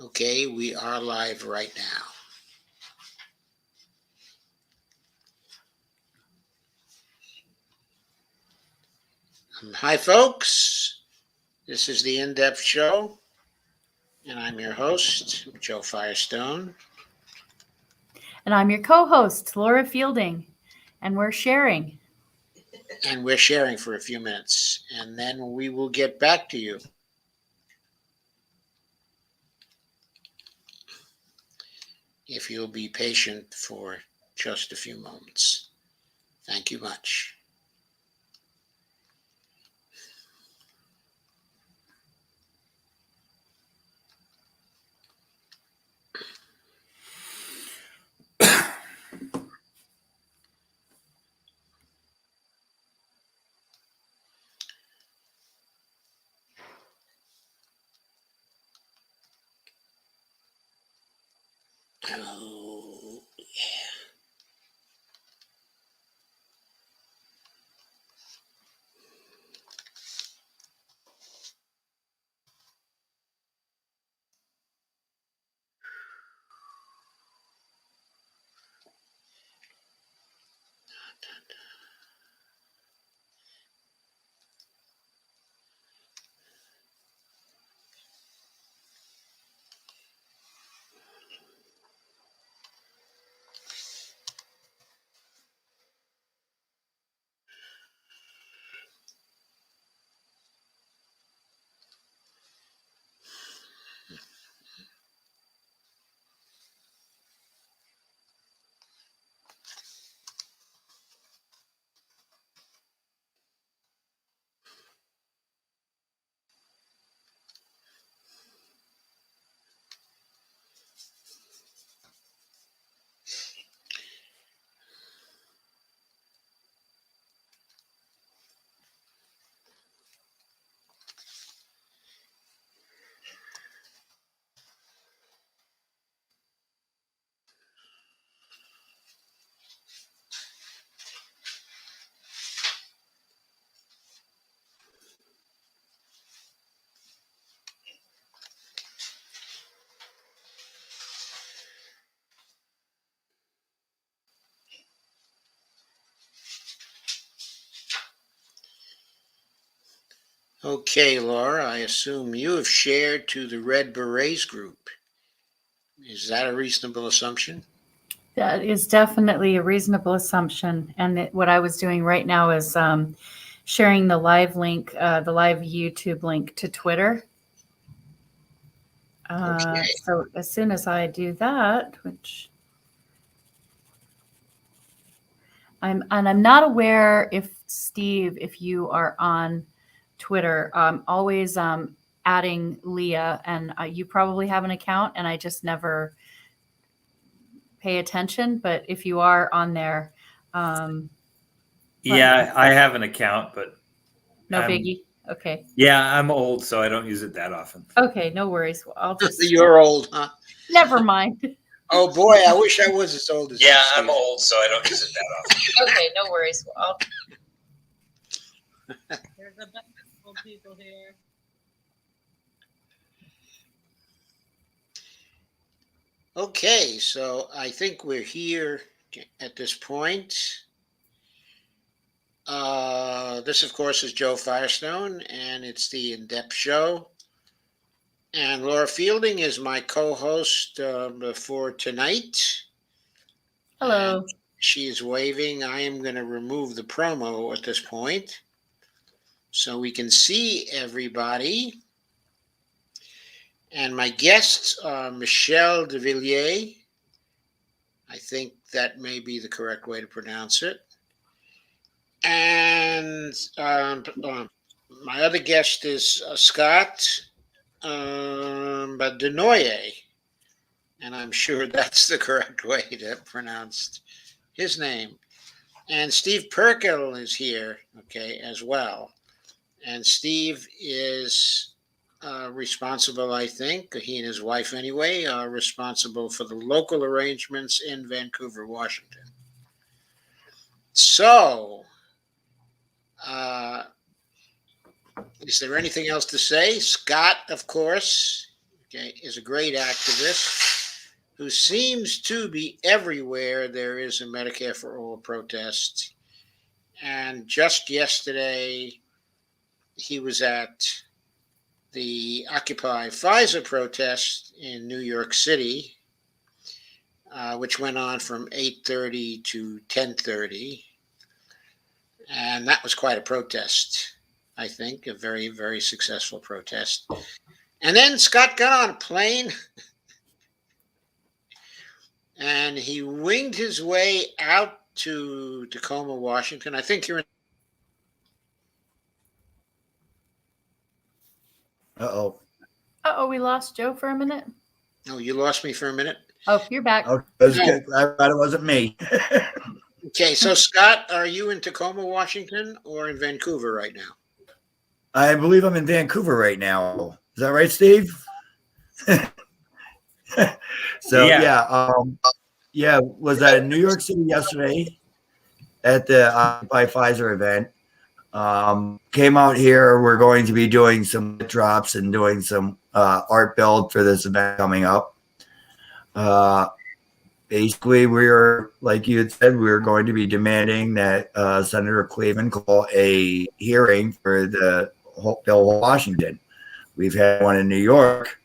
Okay, we are live right now. Hi, folks. This is the In-Depth Show, and I'm your host, Joe Firestone. And I'm your co-host, Laura Fielding, and we're sharing. And we're sharing for a few minutes, and then we will get back to you. If you'll be patient for just a few moments. Thank you much. Oh, okay, Laura, I assume you have shared to the Red Berets group. Is that a reasonable assumption? That is definitely a reasonable assumption. And what I was doing right now is sharing the live link, the live YouTube link to Twitter. Okay. So as soon as I do that, which I'm not aware if Steve, if you are on Twitter, always adding Leah, and you probably have an account, and I just never pay attention. But if you are on there, yeah, I have an account, but no biggie. Okay. Yeah, I'm old, so I don't use it that often. Okay, no worries. Well, I'll just. You're old, huh? Never mind. Oh boy, I wish I was as old as you. Yeah, I'm old, so I don't use it that often. Okay, no worries. Well, There's a bunch of old people here. Okay, so I think we're here at this point. This, of course, is Joe Firestone, and it's the In-Depth Show. And Laura Fielding is my co-host for tonight. hello. And she is waving. I am going to remove the promo at this point so we can see everybody. And my guests are Michelle de Villiers. I think that may be the correct way to pronounce it. And my other guest is Scott Denoye, and I'm sure that's the correct way to pronounce his name. And Steve Perkel is here, okay, as well. And Steve is responsible, I think, he and his wife anyway, are responsible for the local arrangements in Vancouver, Washington. So, is there anything else to say? Scott, of course, okay, is a great activist who seems to be everywhere there is a Medicare for All protest. And just yesterday, he was at the Occupy Pfizer protest in New York City, which went on from 8:30 to 10:30. And that was quite a protest, I think, a very, very successful protest. And then Scott got on a plane and he winged his way out to Tacoma, Washington. I think you're in. Uh-oh. Uh-oh, we lost Joe for a minute. Oh, you lost me for a minute. Oh, you're back. Okay, I thought it wasn't me. Okay, so Scott, are you in Tacoma, Washington, or in Vancouver right now? I believe I'm in Vancouver right now. Is that right, Steve? So yeah, was at New York City yesterday at the Occupy Pfizer event. Came out here. We're going to be doing some drops and doing some art build for this event coming up. Basically, we're, like you had said, we're going to be demanding that Senator Cleveland call a hearing for the bill of Washington. We've had one in New York,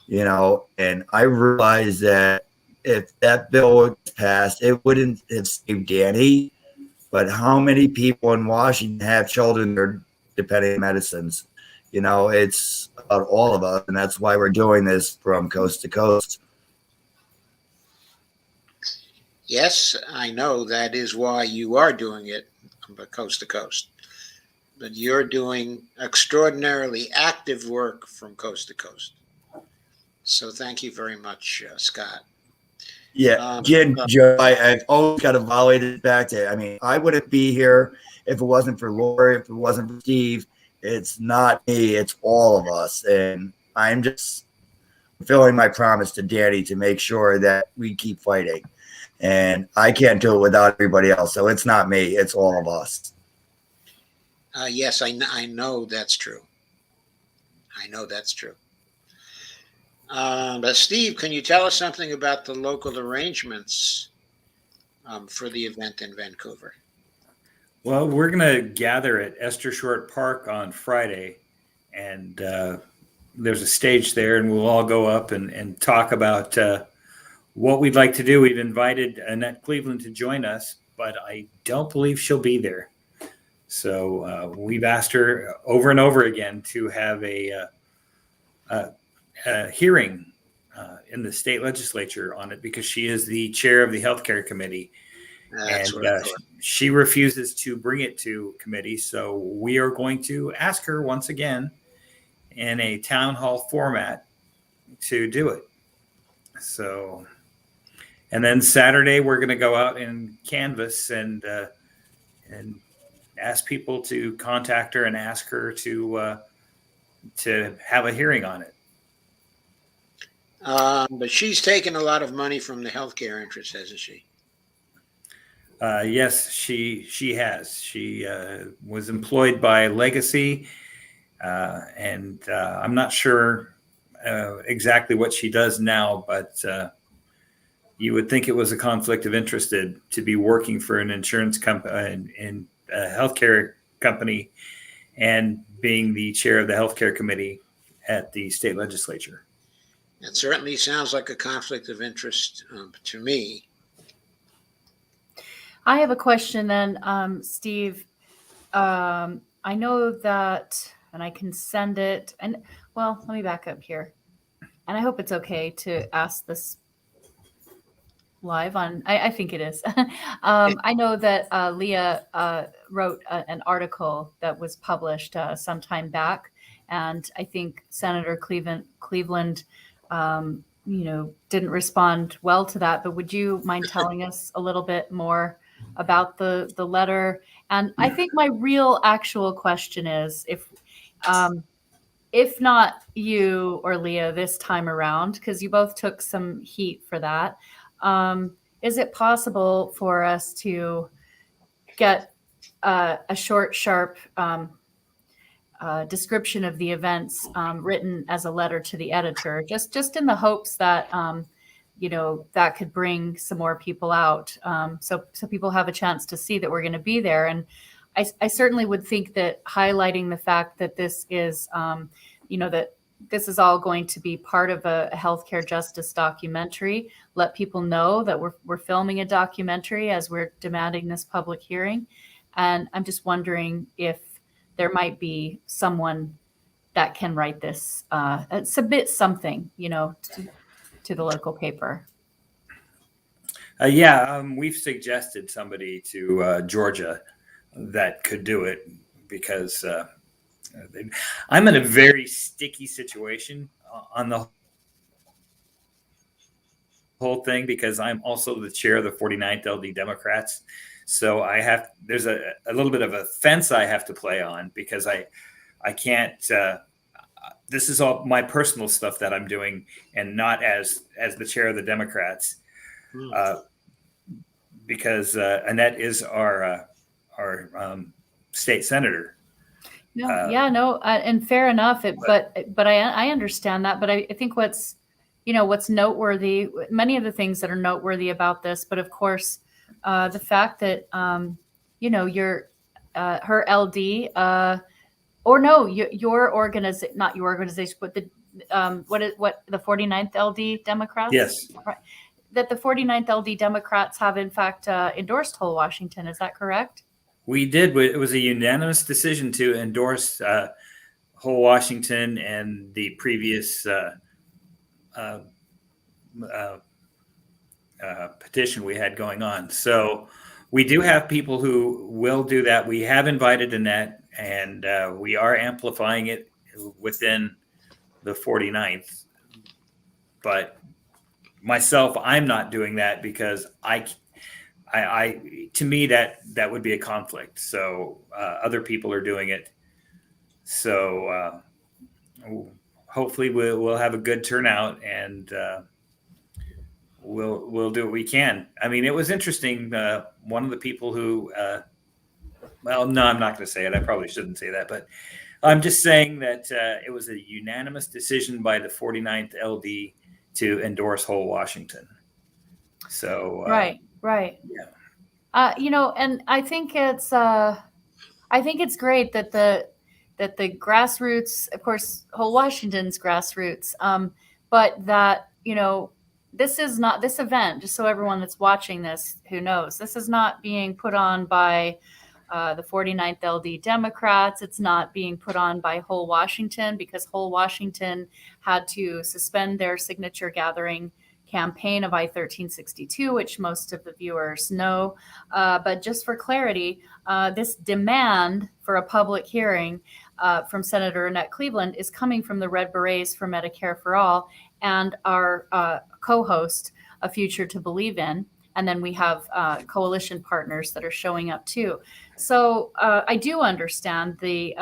and I realized that if that bill was passed, it wouldn't have saved Danny, but how many people in Washington have children that are depending on medicines? It's about all of us, and that's why we're doing this from coast to coast. Yes, I know that is why you are doing it coast to coast. But you're doing extraordinarily active work from coast to coast. So thank you very much, Scott. Yeah, Joe, I've always got to volley this back to. I wouldn't be here if it wasn't for Lori, if it wasn't for Steve. It's not me, it's all of us. And I'm just fulfilling my promise to Danny to make sure that we keep fighting. And I can't do it without everybody else. So it's not me, it's all of us. Yes, I know that's true. I know that's true. But Steve, can you tell us something about the local arrangements for the event in Vancouver? Well, we're going to gather at Esther Short Park on Friday, and there's a stage there, and we'll all go up and talk about what we'd like to do. We've invited Annette Cleveland to join us, but I don't believe she'll be there. So we've asked her over and over again to have a hearing in the state legislature on it, because she is the chair of the healthcare committee. That's And she refuses to bring it to committee. So we are going to ask her once again in a town hall format to do it. So, and then Saturday, we're going to go out and canvass and ask people to contact her and ask her to have a hearing on it. But she's taken a lot of money from the healthcare interest, hasn't she? Yes, she has. She was employed by Legacy, and I'm not sure exactly what she does now, but you would think it was a conflict of interest to be working for an insurance company and a healthcare company and being the chair of the healthcare committee at the state legislature. It certainly sounds like a conflict of interest to me. I have a question then, Steve. I know that, and I can send it. And well, let me back up here. And I hope it's okay to ask this live on. I think it is. I know that Leah wrote an article that was published some time back, and I think Senator Cleveland, didn't respond well to that. But would you mind telling us a little bit more about the letter? And I think my real actual question is, if not you or Leah this time around, because you both took some heat for that, is it possible for us to get a short, sharp description of the events written as a letter to the editor, just in the hopes that that could bring some more people out, so people have a chance to see that we're going to be there. And I certainly would think that highlighting the fact that this is that this is all going to be part of a healthcare justice documentary. Let people know that we're filming a documentary as we're demanding this public hearing. And I'm just wondering if there might be someone that can write this, submit something, to the local paper. We've suggested somebody to Georgia that could do it, because I'm in a very sticky situation on the whole thing, because I'm also the chair of the 49th LD Democrats. So there's a little bit of a fence I have to play on, because I can't, this is all my personal stuff that I'm doing, and not as the chair of the Democrats, because Annette is our state senator. And fair enough. But I understand that. But I think what's noteworthy, many of the things that are noteworthy about this, but of course, the fact that your her LD, or no, your organization, not your organization, but the the 49th LD Democrats. Yes. Right. That the 49th LD Democrats have in fact endorsed Whole Washington. Is that correct? We did. It was a unanimous decision to endorse Whole Washington and the previous petition we had going on. So we do have people who will do that. We have invited Annette, and we are amplifying it within the 49th. But myself, I'm not doing that, because I to me that would be a conflict. So other people are doing it. So hopefully we'll have a good turnout, and we'll do what we can. I mean, it was interesting. One of the people who, well, no, I'm not going to say it. I probably shouldn't say that, but I'm just saying that it was a unanimous decision by the 49th LD to endorse Whole Washington. So right. Yeah. And I think it's great that the grassroots, of course, Whole Washington's grassroots, but that this is not, this event, just so everyone that's watching this who knows, this is not being put on by the 49th LD Democrats. It's not being put on by Whole Washington, because Whole Washington had to suspend their signature gathering campaign of I-1362, which most of the viewers know. But just for clarity, this demand for a public hearing from Senator Annette Cleveland is coming from the Red Berets for Medicare for All and our co-host, A Future to Believe In. And then we have coalition partners that are showing up too. So I do understand the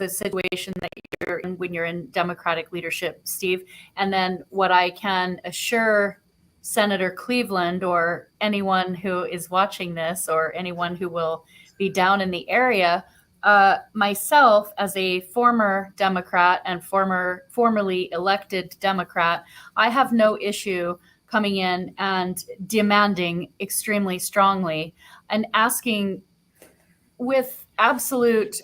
situation that you're in when you're in Democratic leadership, Steve. And then what I can assure Senator Cleveland, or anyone who is watching this, or anyone who will be down in the area, myself as a former Democrat and formerly elected Democrat, I have no issue coming in and demanding extremely strongly and asking with absolute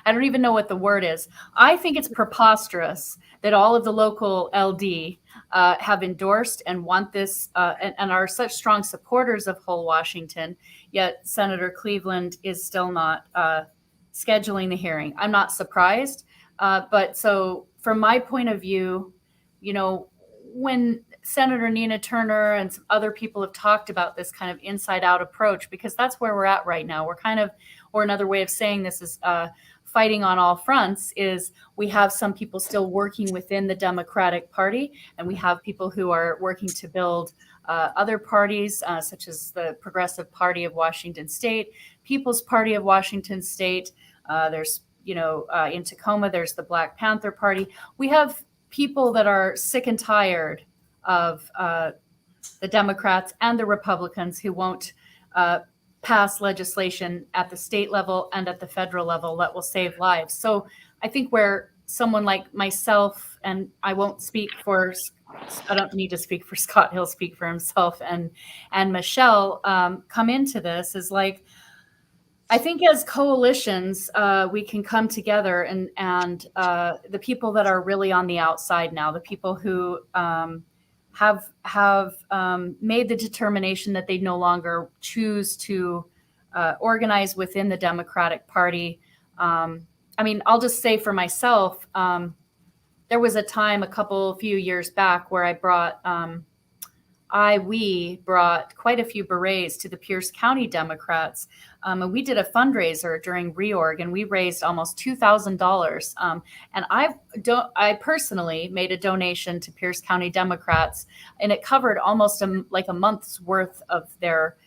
I don't even know what the word is. I think it's preposterous that all of the local LD have endorsed and want this and are such strong supporters of Whole Washington, yet Senator Cleveland is still not scheduling the hearing. I'm not surprised. But so from my point of view, when Senator Nina Turner and some other people have talked about this kind of inside out approach, because that's where we're at right now. We're kind of, or another way of saying this is fighting on all fronts, is we have some people still working within the Democratic Party, and we have people who are working to build other parties, such as the Progressive Party of Washington State, People's Party of Washington State. There's, in Tacoma, there's the Black Panther Party. We have people that are sick and tired of the Democrats and the Republicans who won't pass legislation at the state level and at the federal level that will save lives. So I think where someone like myself, and I won't speak for, I don't need to speak for Scott, he'll speak for himself, and Michelle come into this is like, I think as coalitions, we can come together and the people that are really on the outside now, the people who have made the determination that they no longer choose to organize within the Democratic Party. I mean, I'll just say for myself, there was a time few years back where I brought we brought quite a few berets to the Pierce County Democrats. And we did a fundraiser during reorg, and we raised almost $2,000. And I personally made a donation to Pierce County Democrats, and it covered almost a month's worth of their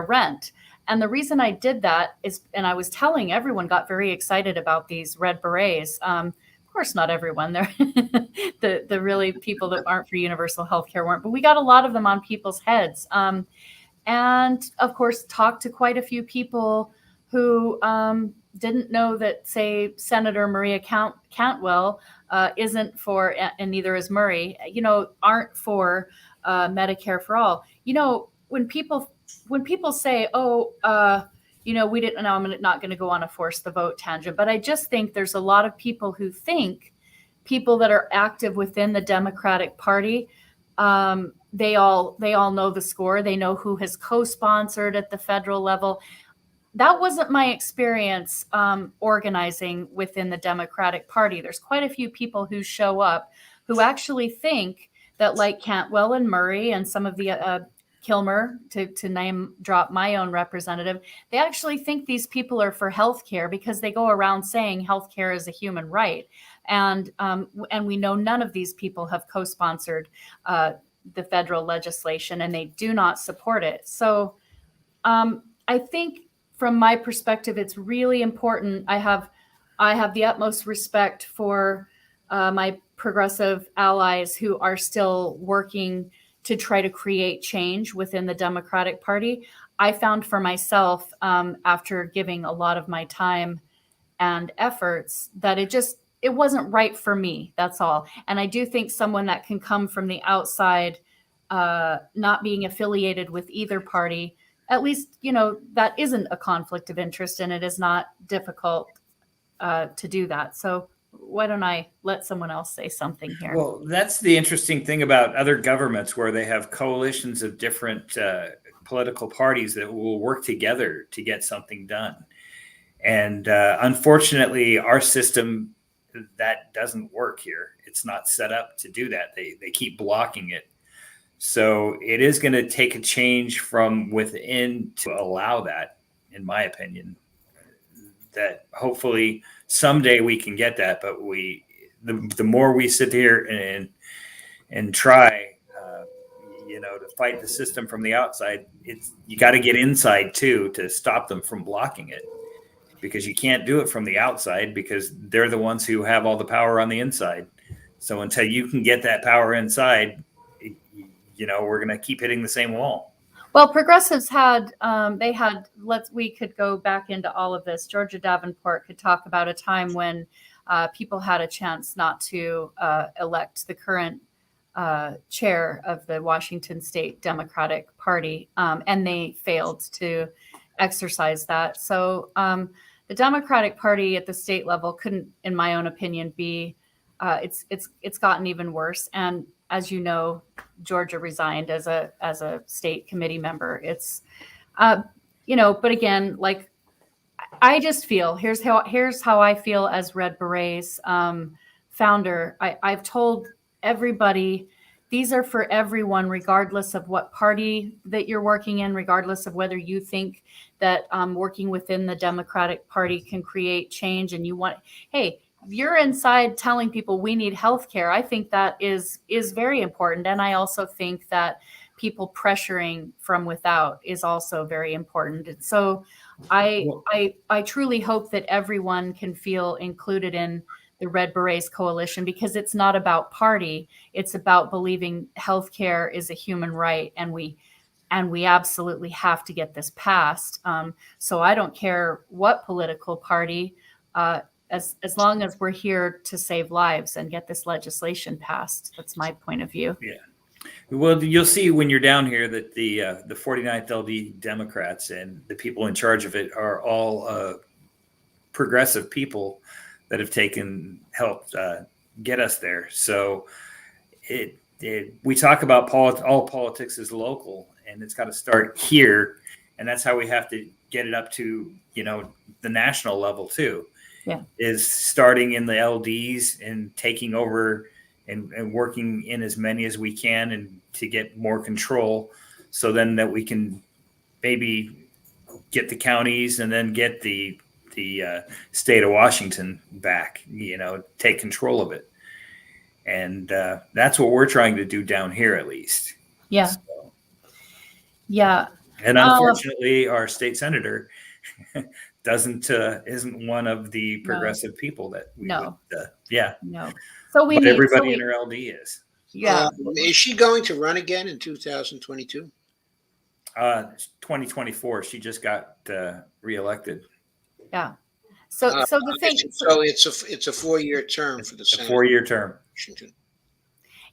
rent. And the reason I did that is, and I was telling everyone, got very excited about these red berets. Of course, not everyone. They're the really people that aren't for universal health care weren't, but we got a lot of them on people's heads. And of course, talked to quite a few people who didn't know that, say, Senator Maria Cantwell isn't for, and neither is Murray, aren't for Medicare for all. When people say, we didn't know, I'm not going to go on a force the vote tangent, but I just think there's a lot of people who think people that are active within the Democratic Party, they all know the score. They know who has co-sponsored at the federal level. That wasn't my experience organizing within the Democratic Party. There's quite a few people who show up who actually think that, like Cantwell and Murray and some of the Kilmer, to name drop my own representative, they actually think these people are for healthcare because they go around saying healthcare is a human right, and we know none of these people have co-sponsored the federal legislation, and they do not support it. So I think from my perspective, it's really important. I have the utmost respect for my progressive allies who are still working to try to create change within the Democratic Party. I found for myself, after giving a lot of my time and efforts, that it wasn't right for me. That's all. And I do think someone that can come from the outside, not being affiliated with either party, at least, that isn't a conflict of interest, and it is not difficult to do that. So why don't I let someone else say something here? Well, that's the interesting thing about other governments where they have coalitions of different political parties that will work together to get something done. And unfortunately, our system, that doesn't work here. It's not set up to do that. They keep blocking it. So it is going to take a change from within to allow that, in my opinion, that hopefully someday we can get that. But the more we sit here and try, to fight the system from the outside, you got to get inside too to stop them from blocking it, because you can't do it from the outside because they're the ones who have all the power on the inside. So until you can get that power inside, we're going to keep hitting the same wall. Well, progressives we could go back into all of this. Georgia Davenport could talk about a time when people had a chance not to elect the current chair of the Washington State Democratic Party, and they failed to exercise that. So the Democratic Party at the state level couldn't, in my own opinion, be. It's gotten even worse. And as you know, Georgia resigned as a state committee member. It's, but again, like, I just feel, here's how I feel as Red Berets founder. I've told everybody, these are for everyone, regardless of what party that you're working in, regardless of whether you think that working within the Democratic Party can create change and you want, hey, you're inside telling people we need healthcare. I think that is very important. And I also think that people pressuring from without is also very important. And so I truly hope that everyone can feel included in the Red Berets coalition, because it's not about party. It's about believing healthcare is a human right, and and we absolutely have to get this passed. So I don't care what political party, as long as we're here to save lives and get this legislation passed. That's my point of view. Yeah. Well, you'll see when you're down here that the 49th LD Democrats and the people in charge of it are all progressive people that have helped get us there. So we talk about all politics is local, and it's got to start here, and that's how we have to get it up to the national level too. Yeah, is starting in the LDs and taking over and working in as many as we can, and to get more control, so then that we can maybe get the counties and then get the state of Washington back, take control of it. And that's what we're trying to do down here, at least. Yeah. So. Yeah. And unfortunately, our state senator isn't one of the progressive people that we No. would, No. So but everybody in her LD is. Yeah. Is she going to run again in 2022? 2024, she just got reelected. Yeah. So the thing. So it's a 4-year term for the A Senate. 4-year term. Washington.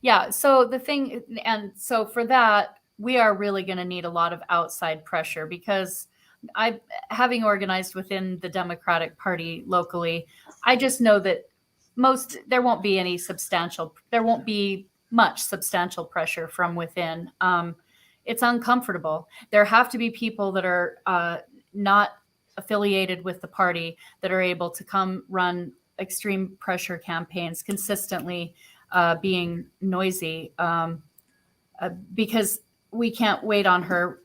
Yeah. So the thing, and so for that, we are really going to need a lot of outside pressure, because having organized within the Democratic Party locally, I just know that there won't be much substantial pressure from within. It's uncomfortable. There have to be people that are not affiliated with the party that are able to come run extreme pressure campaigns consistently, being noisy, because we can't wait on her.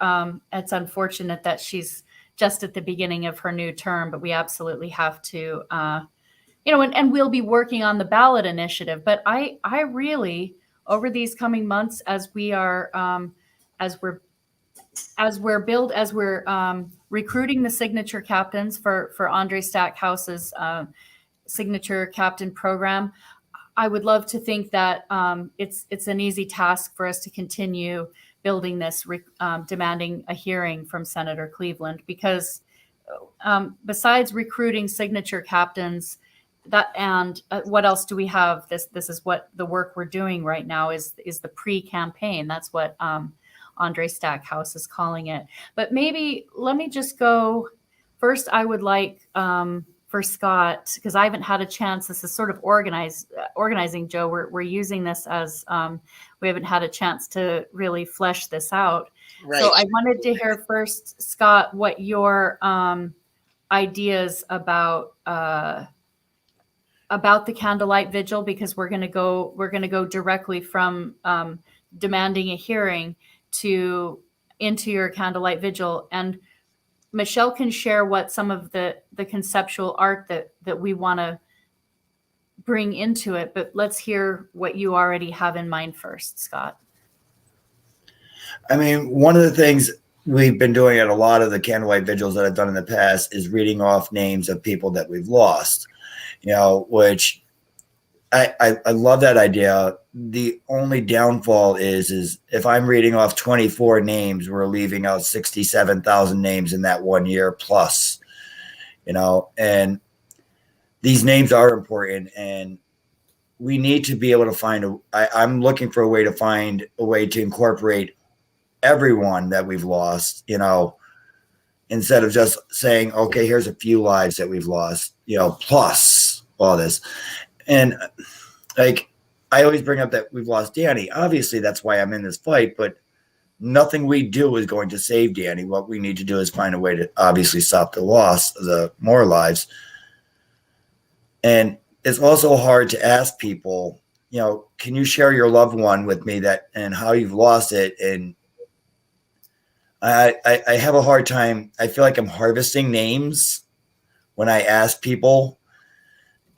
It's unfortunate that she's just at the beginning of her new term, but we absolutely have to, and we'll be working on the ballot initiative. But I really, over these coming months, as we're recruiting the signature captains for Andre Stackhouse's signature captain program, I would love to think that it's an easy task for us to continue building this, demanding a hearing from Senator Cleveland, because besides recruiting signature captains, what else do we have? This is what the work we're doing right now is the pre-campaign. That's what Andre Stackhouse is calling it. But maybe let me just go first. I would like for Scott, because I haven't had a chance. This is sort of organizing, Joe. We're using this as we haven't had a chance to really flesh this out. Right. So I wanted to hear first, Scott, what your ideas about the candlelight vigil, because we're going to go directly from demanding a hearing into your candlelight vigil, and Michelle can share what some of the conceptual art that we want to bring into it. But let's hear what you already have in mind first, Scott. I mean, one of the things we've been doing at a lot of the candlelight vigils that I've done in the past is reading off names of people that we've lost, which I love that idea. The only downfall is if I'm reading off 24 names, we're leaving out 67,000 names in that 1 year plus, and these names are important, and we need to be able to find I'm looking for a way to incorporate everyone that we've lost, instead of just saying, okay, here's a few lives that we've lost, plus all this. And like, I always bring up that we've lost Danny. Obviously, that's why I'm in this fight, but nothing we do is going to save Danny. What we need to do is find a way to obviously stop the loss of the more lives. And it's also hard to ask people, can you share your loved one with me and how you've lost it? And I have a hard time. I feel like I'm harvesting names when I ask people.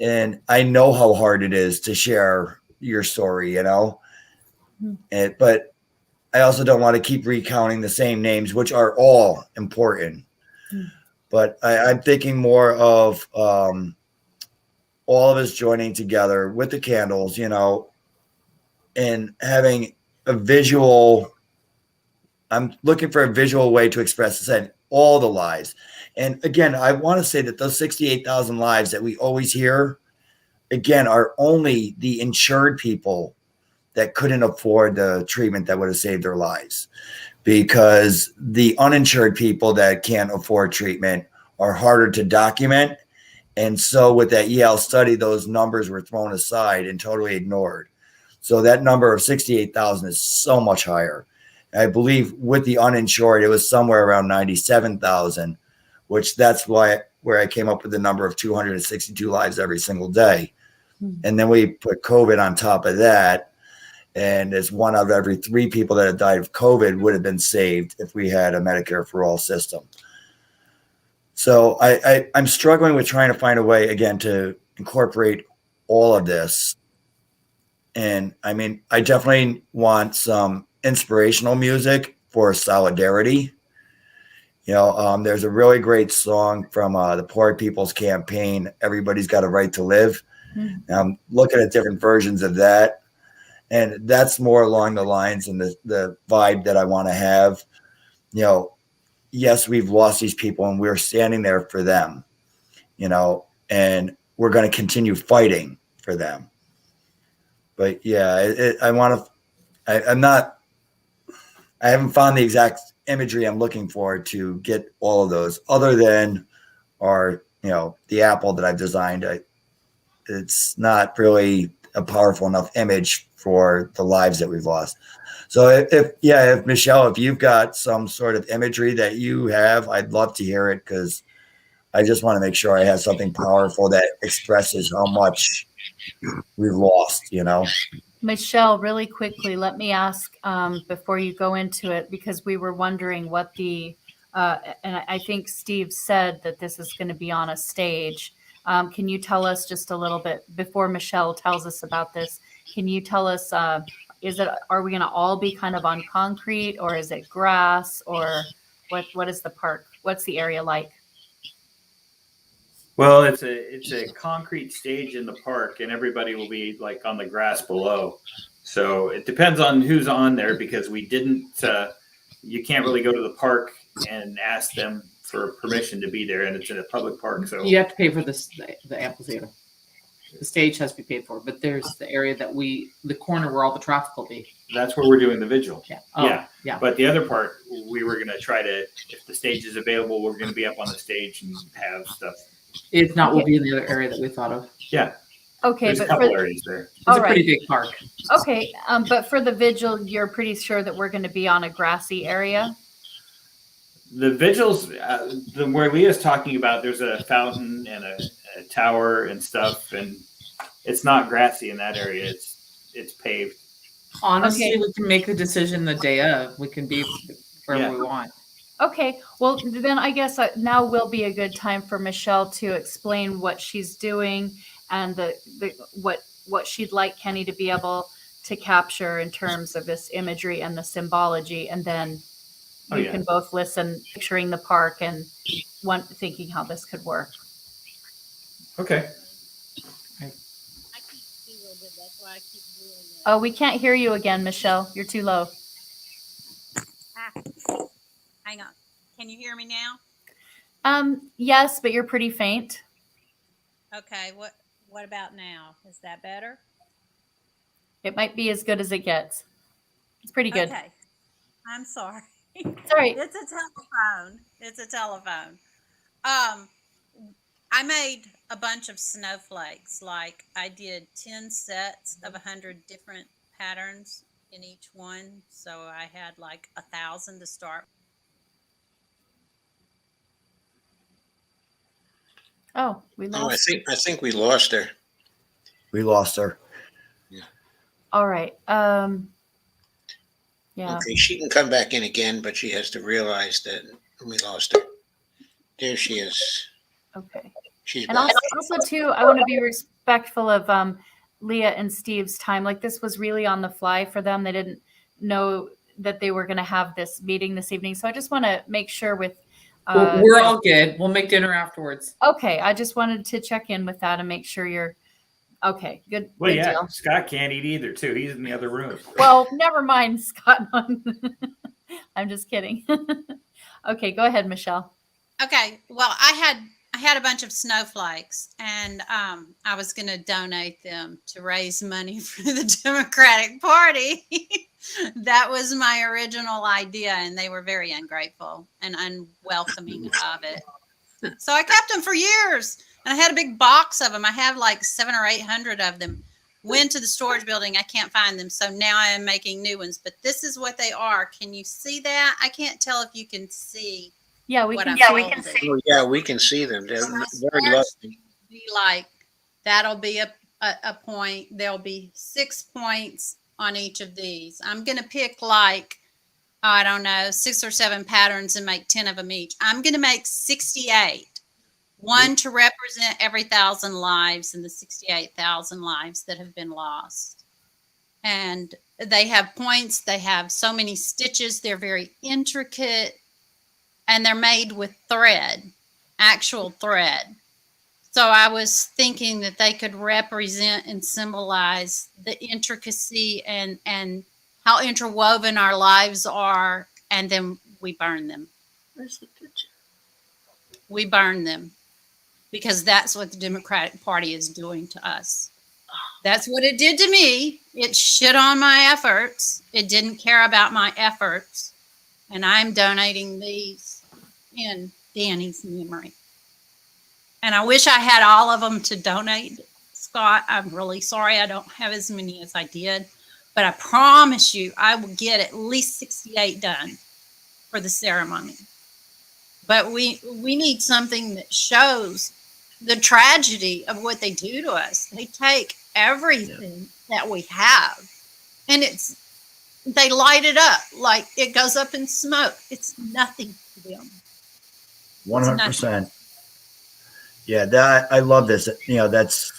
And I know how hard it is to share your story, but I also don't want to keep recounting the same names, which are all important. But I'm thinking more of all of us joining together with the candles, and having a visual I'm looking for a visual way to express this and all the lives. And again, I want to say that those 68,000 lives that we always hear, again, are only the insured people that couldn't afford the treatment that would have saved their lives. Because the uninsured people that can't afford treatment are harder to document. And so with that Yale study, those numbers were thrown aside and totally ignored. So that number of 68,000 is so much higher. I believe with the uninsured, it was somewhere around 97,000, which that's where I came up with the number of 262 lives every single day. And then we put COVID on top of that. And it's 1 out of every 3 people that have died of COVID would have been saved if we had a Medicare for all system. So I'm struggling with trying to find a way, again, to incorporate all of this. And I mean, I definitely want some inspirational music for solidarity. There's a really great song from the Poor People's Campaign, Everybody's Got a Right to Live. Mm-hmm. I'm looking at different versions of that. And that's more along the lines and the vibe that I want to have. Yes, we've lost these people and we're standing there for them, and we're going to continue fighting for them. But yeah, I haven't found the exact imagery I'm looking for to get all of those other than the apple that I've designed. It's not really a powerful enough image for the lives that we've lost. So if Michelle, if you've got some sort of imagery that you have, I'd love to hear it, because I just want to make sure I have something powerful that expresses how much we've lost, Michelle, really quickly, let me ask before you go into it, because we were wondering what and I think Steve said that this is going to be on a stage. Can you tell us just a little bit before Michelle tells us about this? Can you tell us, are we going to all be kind of on concrete, or is it grass, or what is the park? What's the area like? Well, it's a concrete stage in the park, and everybody will be like on the grass below. So it depends on who's on there, because we didn't, you can't really go to the park and ask them for permission to be there, and it's in a public park. So you have to pay for the amphitheater. The stage has to be paid for, but there's the area the corner where all the traffic will be. That's where we're doing the vigil. Yeah. Oh, yeah. But the other part, we were going to try to, if the stage is available, we're going to be up on the stage and have stuff. If not, we'll be in the other area that we thought of. Yeah. Okay. There's a couple areas there. It's a pretty big park. Okay. But for the vigil, you're pretty sure that we're going to be on a grassy area? The vigils, where Leah's talking about, there's a fountain and a tower and stuff, and it's not grassy in that area. It's paved. Honestly, we can make the decision the day of. We can be wherever we want. Okay. Well, then I guess now will be a good time for Michelle to explain what she's doing and what she'd like Kenny to be able to capture in terms of this imagery and the symbology, and then you can both listen, picturing the park and thinking how this could work. Okay. I keep seeing a little bit. That's why I keep doing that. Oh, we can't hear you again, Michelle. You're too low. Hang on. Can you hear me now? Yes, but you're pretty faint. Okay. What about now? Is that better? It might be as good as it gets. It's pretty good. Okay. I'm sorry. It's all right. It's a telephone. I made a bunch of snowflakes. Like I did 10 sets of 100 different patterns in each one. So I had like 1,000 to start. Oh, we lost. I think we lost her. We lost her. Yeah. All right. Yeah. Okay, she can come back in again, but she has to realize that we lost her. There she is. Okay. She's and back. also too, I want to be respectful of Leah and Steve's time. Like this was really on the fly for them. They didn't know that they were going to have this meeting this evening. So I just want to make sure with. We're all good. We'll make dinner afterwards. Okay. I just wanted to check in with that and make sure you're okay. Good. Well, good deal. Scott can't eat either, too. He's in the other room. Well, never mind, Scott. I'm just kidding. Okay, go ahead, Michelle. Okay, well, I had a bunch of snowflakes, and I was going to donate them to raise money for the Democratic Party. That was my original idea, and they were very ungrateful and unwelcoming of it. So I kept them for years, and I had a big box of them. I have like 700 or 800 of them. Went to the storage building. I can't find them, so now I am making new ones. But this is what they are. Can you see that? I can't tell if you can see. Yeah, we What can. I'm Yeah, we holding. can see. Oh, yeah, we can see them. They're very lovely. Be like that'll be a point. There'll be 6 points on each of these. I'm gonna pick like I don't know 6 or 7 patterns and make 10 of them each. I'm gonna make 68. One to represent every 1,000 lives and the 68,000 lives that have been lost. And they have points. They have so many stitches. They're very intricate. And they're made with thread, actual thread. So I was thinking that they could represent and symbolize the intricacy and how interwoven our lives are, and then we burn them. Where's the picture? We burn them because that's what the Democratic Party is doing to us. That's what it did to me. It shit on my efforts. It didn't care about my efforts. And I'm donating these in Danny's memory. And I wish I had all of them to donate, Scott. I'm really sorry I don't have as many as I did. But I promise you, I will get at least 68 done for the ceremony. But we need something that shows the tragedy of what they do to us. They take everything that we have, and they light it up like it goes up in smoke. It's nothing to them. 100%. Yeah, that I love this. That's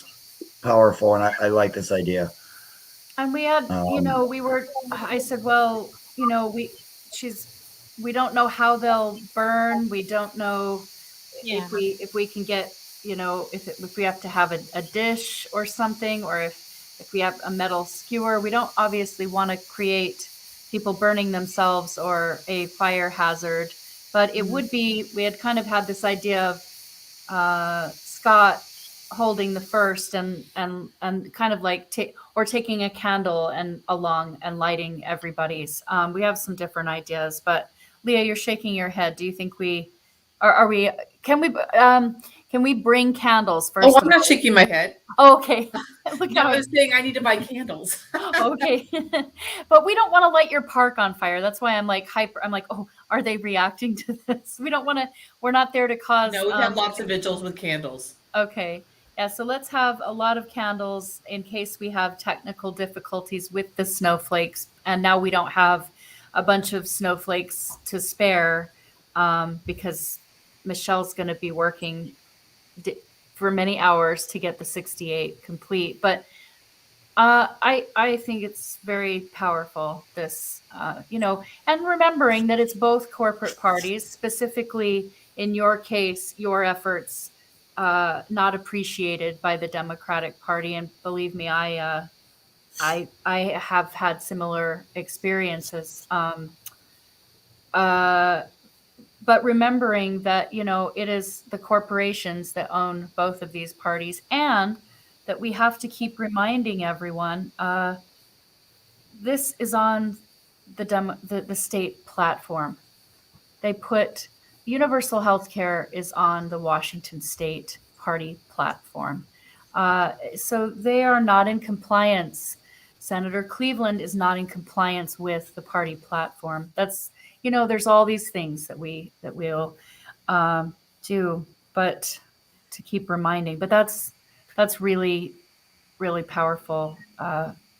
powerful, and I like this idea. And we had, I said, well, we don't know how they'll burn. We don't know if we can get, if we have to have a dish or something, or if we have a metal skewer. We don't obviously want to create people burning themselves or a fire hazard, but it would be, we had kind of had this idea of Scott holding the first and kind of like taking a candle and along and lighting everybody's. We have some different ideas, but Leah, you're shaking your head. Do you think can we bring candles first? Oh, I'm not shaking my head. Okay. Look No, how I was saying I need to buy candles. okay. But we don't want to light your park on fire. That's why I'm like hyper. I'm like, oh, are they reacting to this? We don't want to, we're not there to cause. No, we've had lots of vigils with candles. Okay. Yeah. So let's have a lot of candles in case we have technical difficulties with the snowflakes. And now we don't have a bunch of snowflakes to spare because Michelle's going to be working for many hours to get the 68 complete. But I think it's very powerful, this, and remembering that it's both corporate parties, specifically in your case, your efforts not appreciated by the Democratic Party. And believe me, I have had similar experiences. But remembering that, it is the corporations that own both of these parties, and that we have to keep reminding everyone, this is on the state platform. They put universal health care is on the Washington State Party platform. So they are not in compliance. Senator Cleveland is not in compliance with the party platform. That's, there's all these things that we'll do, but to keep reminding. But that's really, really powerful.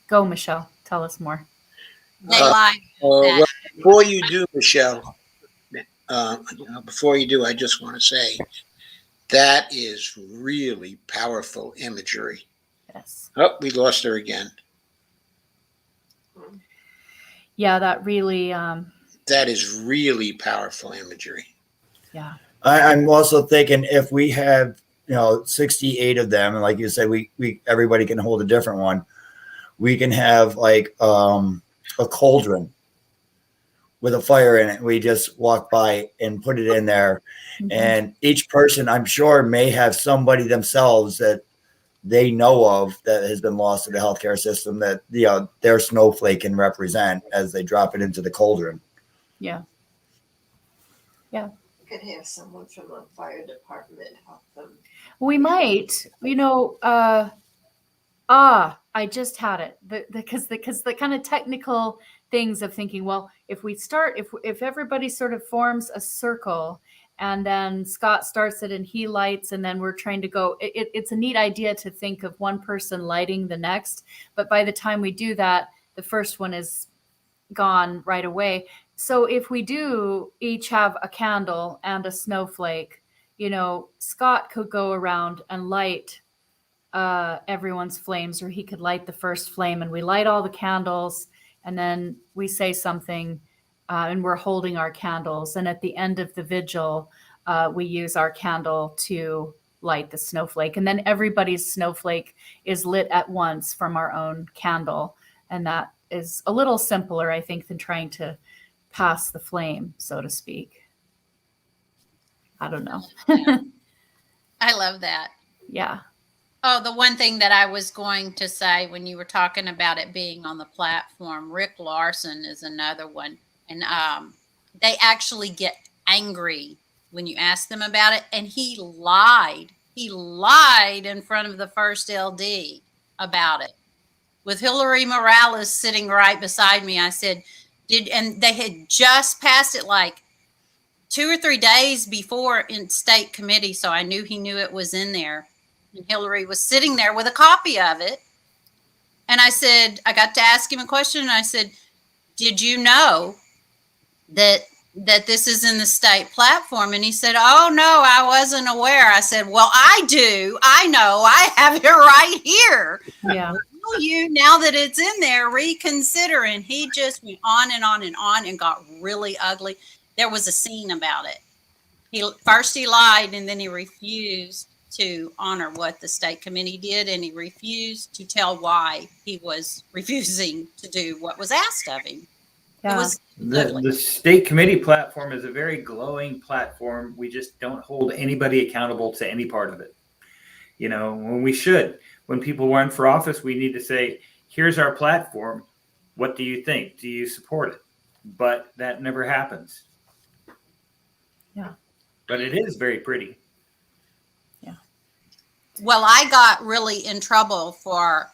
Go, Michelle. Tell us more. They like Well, that. before you do, Michelle, before you do, I just want to say that is really powerful imagery. Yes. Oh, we lost her again. Yeah, that really. That is really powerful imagery. Yeah. I'm also thinking if we have 68 of them, and like you said, we everybody can hold a different one. We can have like a cauldron with a fire in it. We just walk by and put it in there. Mhm. And each person, I'm sure, may have somebody themselves that they know of that has been lost to the healthcare system that, you know, their snowflake can represent as they drop it into the cauldron. Yeah. Could have someone from the fire department help them. We might, you know, I just had it. Because the kind of technical things of thinking, well, if we start, if everybody sort of forms a circle and then Scott starts it and he lights and then we're trying to go, it's a neat idea to think of one person lighting the next. But by the time we do that, the first one is gone right away. So if we do each have a candle and a snowflake, you know, Scott could go around and light everyone's flames, or he could light the first flame, and we light all the candles, and then we say something, and we're holding our candles. And at the end of the vigil, we use our candle to light the snowflake, and then everybody's snowflake is lit at once from our own candle, and that is a little simpler, I think, than trying to pass the flame, so to speak. I don't know. I love that. Yeah. Oh, the one thing that I was going to say when you were talking about it being on the platform, Rick Larson is another one. And they actually get angry when you ask them about it. And he lied. He lied in front of the first LD about it. With Hillary Morales sitting right beside me, I said, and they had just passed it like 2 or 3 days before in state committee. So I knew he knew it was in there. And Hillary was sitting there with a copy of it. And I said, I got to ask him a question. And I said, did you know that this is in the state platform? And he said, oh, no, I wasn't aware. I said, well, I do. I know. I have it right here. Yeah. Will you, now that it's in there, reconsider? And he just went on and on and on and got really ugly. There was a scene about it. He lied, and then he refused to honor what the state committee did, and he refused to tell why he was refusing to do what was asked of him. Yeah. It was The state committee platform is a very glowing platform. We just don't hold anybody accountable to any part of it. You know, when we should. When people run for office, we need to say, here's our platform. What do you think? Do you support it? But that never happens. Yeah. But it is very pretty. Well, I got really in trouble for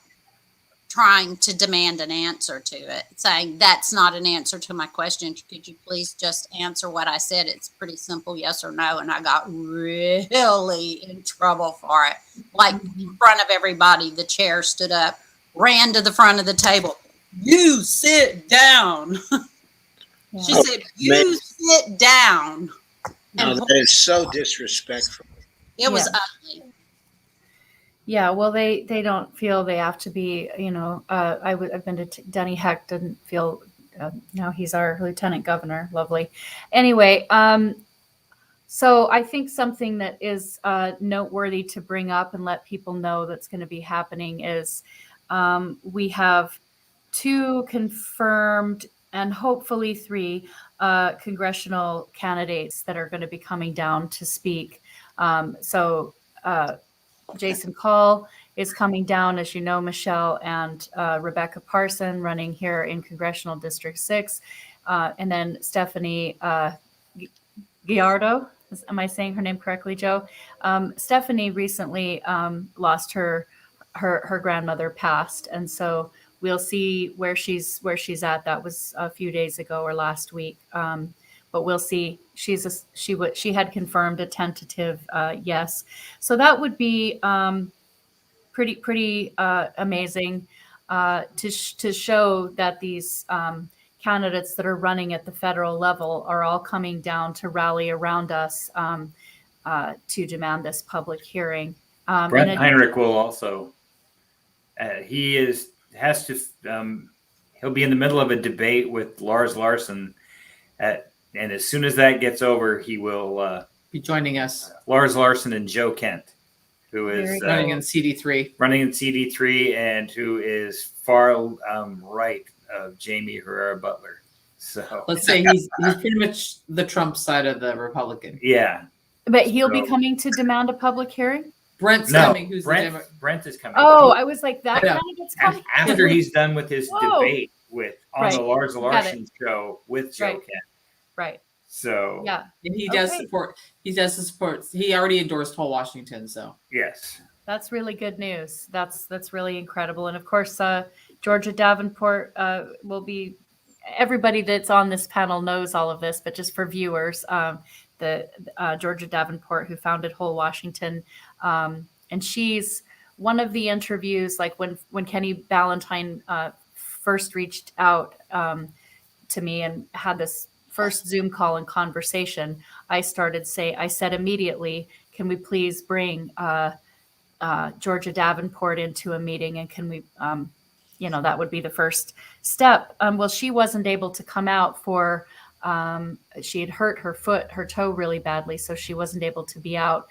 trying to demand an answer to it, saying that's not an answer to my question. Could you please just answer what I said? It's pretty simple, yes or no. And I got really in trouble for it. Like in front of everybody, the chair stood up, ran to the front of the table. You sit down. Yeah. She said, you sit down. No, And that is so disrespectful. it was Yeah. ugly. Yeah, well, they don't feel they have to be, you know, I've been to Denny Heck, didn't feel, now he's our lieutenant governor, lovely. Anyway, so I think something that is noteworthy to bring up and let people know that's going to be happening is we have 2 confirmed and hopefully 3 congressional candidates that are going to be coming down to speak. Jason Call is coming down, as you know, Michelle, and Rebecca Parson running here in Congressional District 6. And then Stephanie Giardo. Am I saying her name correctly, Joe? Stephanie recently lost her grandmother passed. And so we'll see where she's at. That was a few days ago or last week. But we'll see. She had confirmed a tentative yes. So that would be pretty amazing to show that these candidates that are running at the federal level are all coming down to rally around us to demand this public hearing. Brent Heinrich will also. He'll be in the middle of a debate with Lars Larson and as soon as that gets over, he will Be joining us Lars Larson and Joe Kent, who is running in CD3. running in CD3 and who is far right of Jamie Herrera Butler. So Let's say he's pretty much the Trump side of the Republican. yeah. But he'll be So- coming to demand a public hearing? Brent's No, coming. Who's the Brent, Democrat? Brent is coming. Oh, I was like, that I know. candidate's coming? After he's done with his Whoa. debate on the Right. Lars Got Larson show with Joe Right. Kent. Right. So Yeah. And he does Okay. support. He does support. He already endorsed Whole Washington. So yes. That's really good news. That's really incredible. And of course, Georgia Davenport will be. Everybody that's on this panel knows all of this, but just for viewers, the Georgia Davenport, who founded Whole Washington, and she's one of the interviews. Like when Kenny Ballantyne first reached out to me and had this first Zoom call and conversation, I said immediately, can we please bring Georgia Davenport into a meeting, and can we, that would be the first step. Well, she wasn't able to come out for, she had hurt her toe really badly, so she wasn't able to be out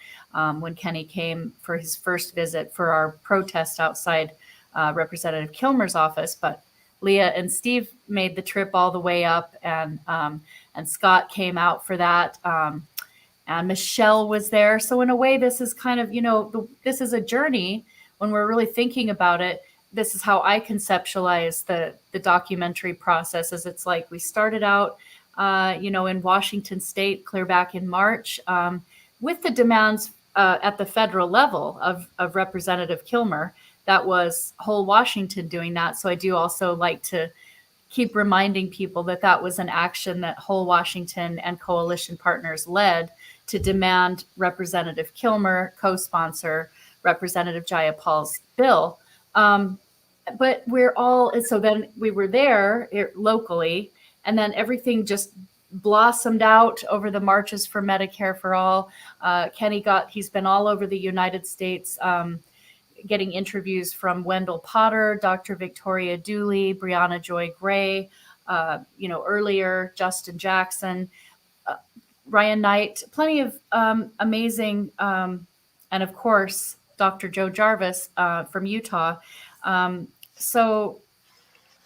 when Kenny came for his first visit for our protest outside Representative Kilmer's office. But Leah and Steve made the trip all the way up, and Scott came out for that. And Michelle was there. So in a way, this is kind of, this is a journey when we're really thinking about it. This is how I conceptualize the documentary process. Is it's like we started out, in Washington State, clear back in March, with the demands at the federal level of Representative Kilmer. That was Whole Washington doing that. So I do also like to keep reminding people that was an action that Whole Washington and coalition partners led to demand Representative Kilmer co-sponsor Representative Jayapal's bill. But so then we were there locally, and then everything just blossomed out over the marches for Medicare for All. He's been all over the United States, getting interviews from Wendell Potter, Dr. Victoria Dooley, Brianna Joy Gray, earlier Justin Jackson, Ryan Knight, plenty of amazing, and of course, Dr. Joe Jarvis from Utah. So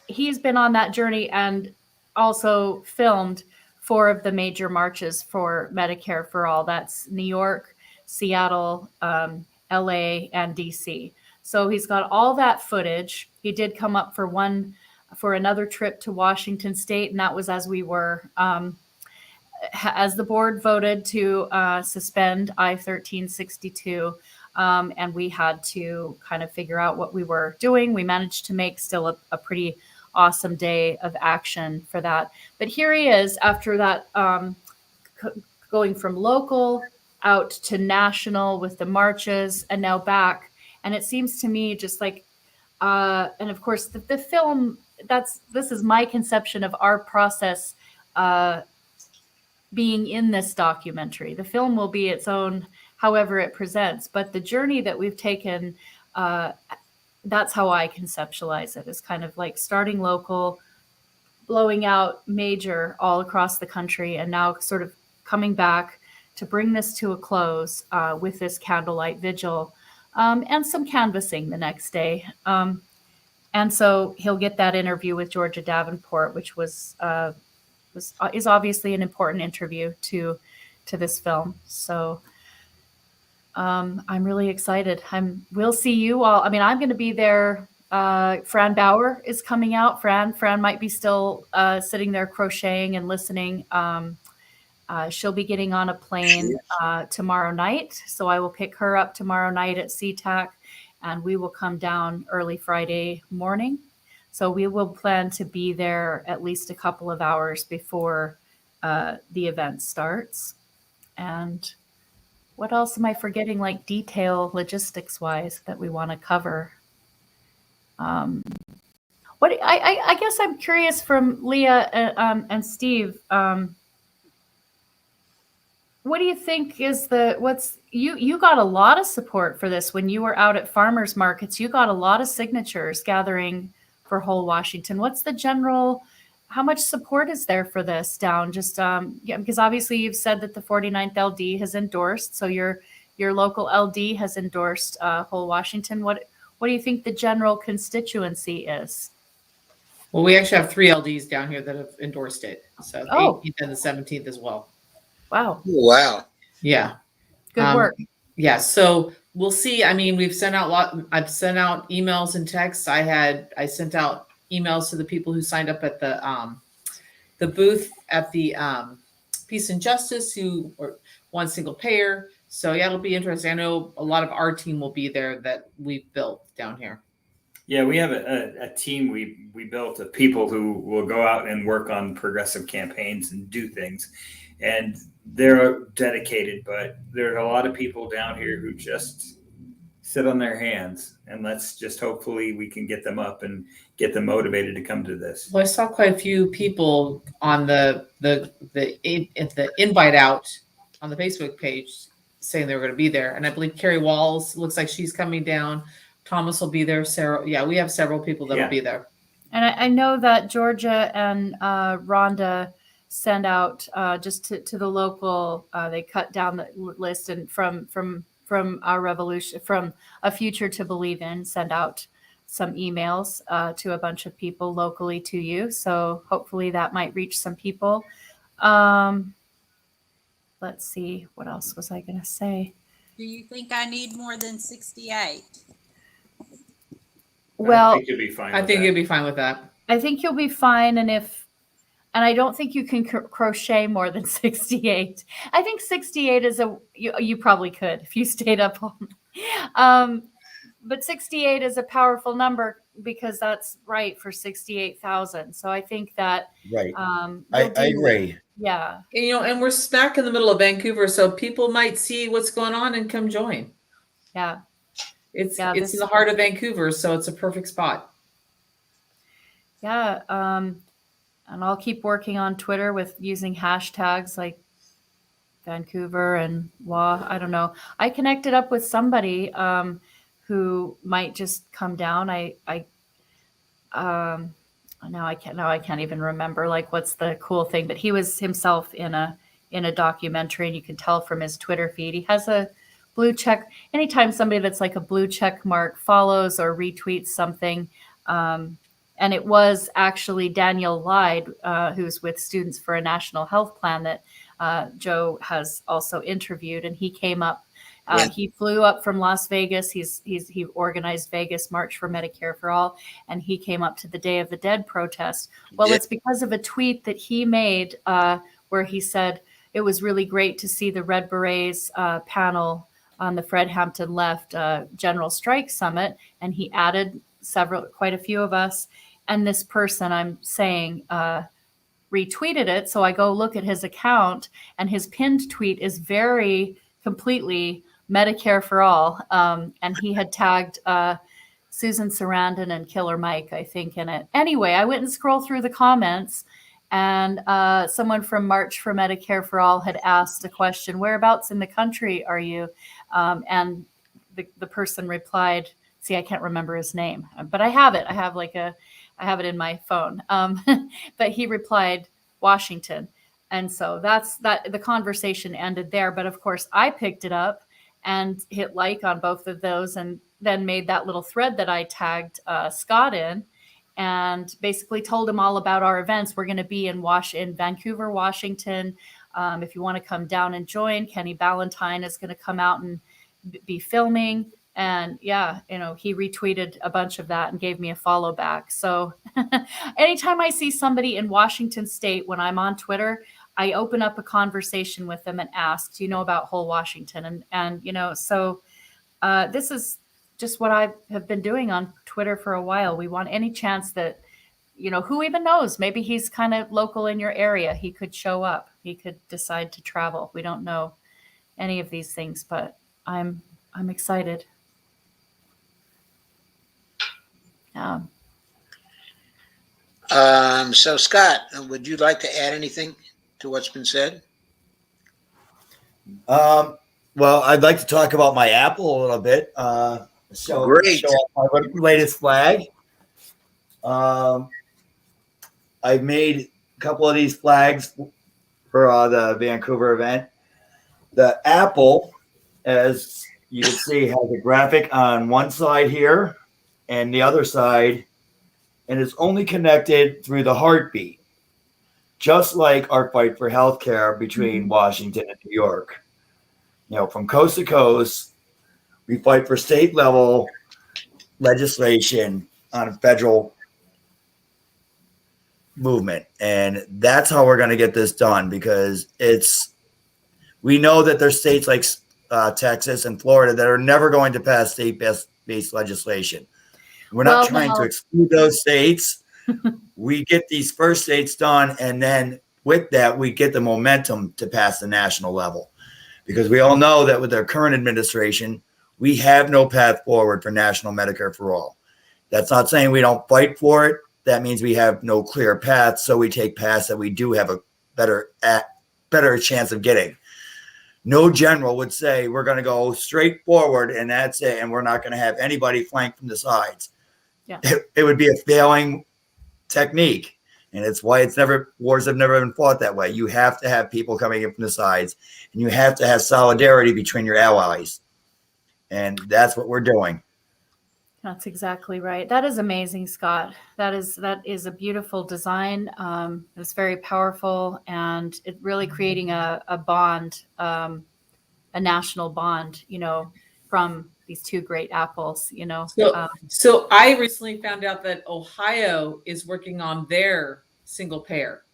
he's been on that journey and also filmed 4 of the major marches for Medicare for All. That's New York, Seattle, LA, and DC. So he's got all that footage. He did come up for another trip to Washington State, and that was as we were, as the board voted to suspend I-1362, and we had to kind of figure out what we were doing. We managed to make still a pretty awesome day of action for that. But here he is after that, going from local out to national with the marches, and now back. And it seems to me just like, and of course the film, this is my conception of our process being in this documentary. The film will be its own, however it presents, but the journey that we've taken, that's how I conceptualize it, is kind of like starting local, blowing out major all across the country, and now sort of coming back to bring this to a close with this candlelight vigil and some canvassing the next day. And so he'll get that interview with Georgia Davenport, which is obviously an important interview to this film. So I'm really excited. We'll see you all. I mean, I'm going to be there. Fran Bauer is coming out. Fran might be still sitting there crocheting and listening. She'll be getting on a plane tomorrow night. So I will pick her up tomorrow night at SeaTac, and we will come down early Friday morning. So we will plan to be there at least a couple of hours before the event starts. And what else am I forgetting, like detail logistics wise, that we want to cover? What I guess I'm curious from Leah and Steve. What do you think is you got a lot of support for this when you were out at farmers markets? You got a lot of signatures gathering for Whole Washington. What's the general, how much support is there for this down? Just because obviously you've said that the 49th LD has endorsed, so your local LD has endorsed Whole Washington. What do you think the general constituency is? Well, we actually have 3 LDs down here that have endorsed it. So the Oh. 18th and the 17th as well. Wow. Wow. Yeah. Good work. Yeah. So we'll see. I mean, I've sent out emails and texts. I sent out emails to the people who signed up at the booth at the Peace and Justice who are one single payer. So yeah, it'll be interesting. I know a lot of our team will be there that we've built down here. Yeah, we have a team we built of people who will go out and work on progressive campaigns and do things. And they're dedicated, but there are a lot of people down here who just sit on their hands. And let's just hopefully we can get them up and get them motivated to come to this. Well, I saw quite a few people on the invite out on the Facebook page saying they were going to be there. And I believe Carrie Walls looks like she's coming down. Thomas will be there. Sarah. Yeah, we have several people that will be there. And I know that Georgia and Rhonda send out just to the local, they cut down the list and from our revolution, from A Future to Believe In, send out some emails to a bunch of people locally to you. So hopefully that might reach some people. Let's see, what else was I going to say? Do you think I need more than 68? Well, I think you'll be fine. I think you'll be fine with that. I think you'll be fine. And I don't think you can crochet more than 68. I think 68 is you probably could if you stayed up all night. But 68 is a powerful number because that's right for 68,000. So I think that Right. I agree. Yeah. And we're smack in the middle of Vancouver, so people might see what's going on and come join. Yeah. It's in the heart of Vancouver, so it's a perfect spot. Yeah. And I'll keep working on Twitter with using hashtags like Vancouver and WA. I don't know. I connected up with somebody who might just come down. Now I can't even remember like what's the cool thing, but he was himself in a documentary, and you can tell from his Twitter feed he has a blue check. Anytime somebody that's like a blue check mark follows or retweets something, and it was actually Daniel Lyde, who's with Students for a National Health Plan that Joe has also interviewed, and he came up. He flew up from Las Vegas. He organized Vegas March for Medicare for All, and he came up to the Day of the Dead protest. Well, it's because of a tweet that he made where he said it was really great to see the Red Berets panel on the Fred Hampton Left General Strike Summit, and he added quite a few of us. And this person, I'm saying, retweeted it. So I go look at his account, and his pinned tweet is very completely Medicare for All. And he had tagged Susan Sarandon and Killer Mike, I think, in it. Anyway, I went and scrolled through the comments, and someone from March for Medicare for All had asked a question, whereabouts in the country are you? And the person replied, see, I can't remember his name, but I have it. I have it in my phone. But he replied, Washington. And so the conversation ended there. But of course, I picked it up and hit like on both of those, and then made that little thread that I tagged Scott in, and basically told him all about our events. We're going to be in Vancouver, Washington. If you want to come down and join, Kenny Ballantyne is going to come out and be filming. And yeah, he retweeted a bunch of that and gave me a follow back. So anytime I see somebody in Washington State, when I'm on Twitter, I open up a conversation with them and ask, do you know about whole Washington? And so this is just what I have been doing on Twitter for a while. We want any chance that, who even knows? Maybe he's kind of local in your area. He could show up. He could decide to travel. We don't know any of these things, but I'm excited. So Scott, would you like to add anything to what's been said? Well, I'd like to talk about my Apple a little bit. Great. Show off my latest flag. I've made a couple of these flags for the Vancouver event. The Apple, as you can see, has a graphic on one side here, and the other side and it's only connected through the heartbeat, just like our fight for healthcare between Washington and New York. From coast to coast, we fight for state level legislation on a federal movement. And that's how we're going to get this done, because we know that there's states like Texas and Florida that are never going to pass state-based legislation. We're not trying to exclude those states. We get these first states done, and then with that, we get the momentum to pass the national level. Because we all know that with our current administration, we have no path forward for national Medicare for all. That's not saying we don't fight for it. That means we have no clear path, so we take paths that we do have a better chance of getting. No general would say we're going to go straight forward and that's it, and we're not going to have anybody flank from the sides. Yeah. It would be a failing technique, and it's why wars have never been fought that way. You have to have people coming in from the sides, and you have to have solidarity between your allies, and that's what we're doing. That's exactly right. That is amazing, Scott. That is a beautiful design. It's very powerful, and it really creating a bond, a national bond, from these two great apples, So I recently found out that Ohio is working on their single payer.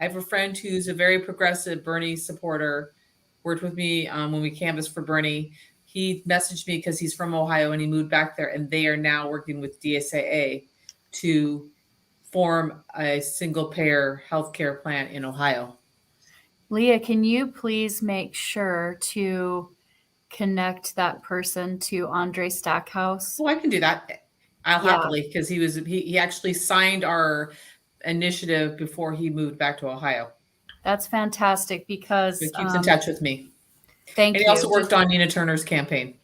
I have a friend who's a very progressive Bernie supporter, worked with me when we canvassed for Bernie. He messaged me because he's from Ohio and he moved back there, and they are now working with DSAA to form a single payer healthcare plan in Ohio. Leah, can you please make sure to connect that person to Andre Stackhouse? Oh, I can do that. I'll happily, because he actually signed our initiative before he moved back to Ohio. That's fantastic, because He keeps in touch with me. Thank and you. He also worked on Nina Turner's campaign.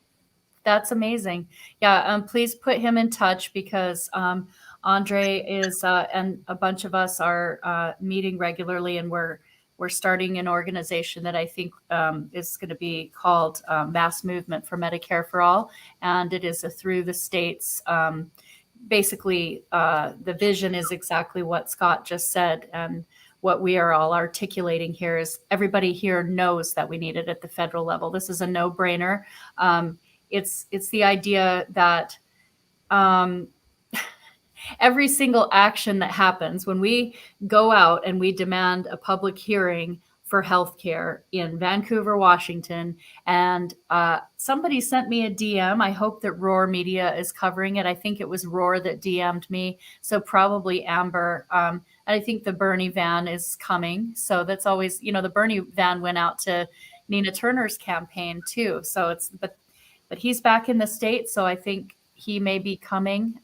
That's amazing. Yeah, please put him in touch, because Andre is and a bunch of us are meeting regularly, and we're starting an organization that I think is going to be called Mass Movement for Medicare for All, and it is through the states. Basically, the vision is exactly what Scott just said, and what we are all articulating here is everybody here knows that we need it at the federal level. This is a no-brainer. It's the idea that every single action that happens when we go out and we demand a public hearing for healthcare in Vancouver, Washington, and somebody sent me a DM. I hope that Roar Media is covering it. I think it was Roar that DM'd me, so probably Amber. I think the Bernie van is coming, so that's always, the Bernie van went out to Nina Turner's campaign too. So but he's back in the States, so I think he may be coming.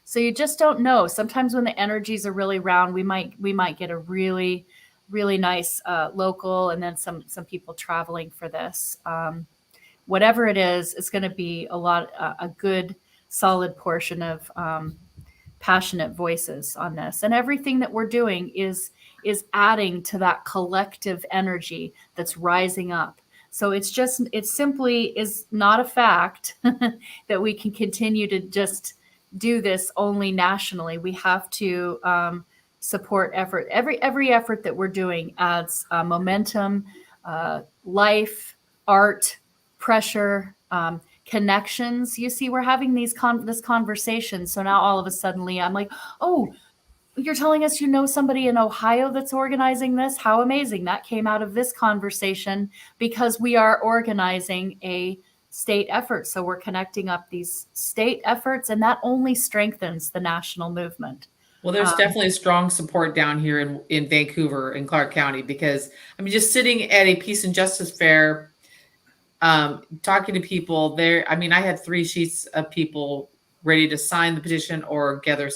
So you just don't know. Sometimes when the energies are really round, we might get a really, really nice local, and then some people traveling for this. Whatever it is, it's going to be a good, solid portion of passionate voices on this, and everything that we're doing is adding to that collective energy that's rising up. So it simply is not a fact that we can continue to just do this only nationally. We have to support effort. Every effort that we're doing adds momentum, life, art, pressure, connections. You see, we're having this conversation. So now all of a sudden, I'm like, oh, you're telling us somebody in Ohio that's organizing this? How amazing. That came out of this conversation because we are organizing a state effort. So we're connecting up these state efforts, and that only strengthens the national movement. Well, there's definitely strong support down here in Vancouver and Clark County, because just sitting at a Peace and Justice Fair, talking to people there. I had 3 sheets of people ready to sign the petition or gather.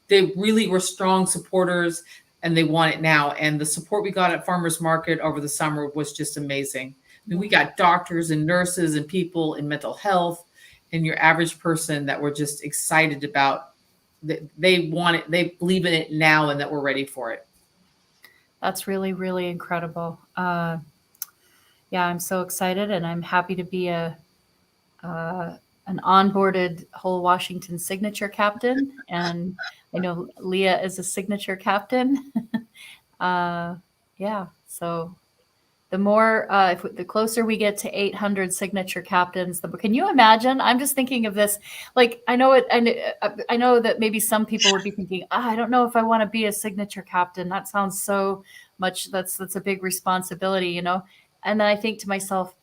They really were strong supporters, and they want it now. And the support we got at Farmers Market over the summer was just amazing. We got doctors and nurses and people in mental health, and your average person that were just excited about. They want it. They believe in it now, and that we're ready for it. That's really, really incredible. Yeah, I'm so excited, and I'm happy to be a an onboarded whole Washington signature captain, and I know Leah is a signature captain. Yeah, so the more, the closer we get to 800 signature captains, can you imagine? I'm just thinking of this. Like, I know I know that maybe some people would be thinking, I don't know if I want to be a signature captain. That sounds so much. That's a big responsibility, you know? And then I think to myself,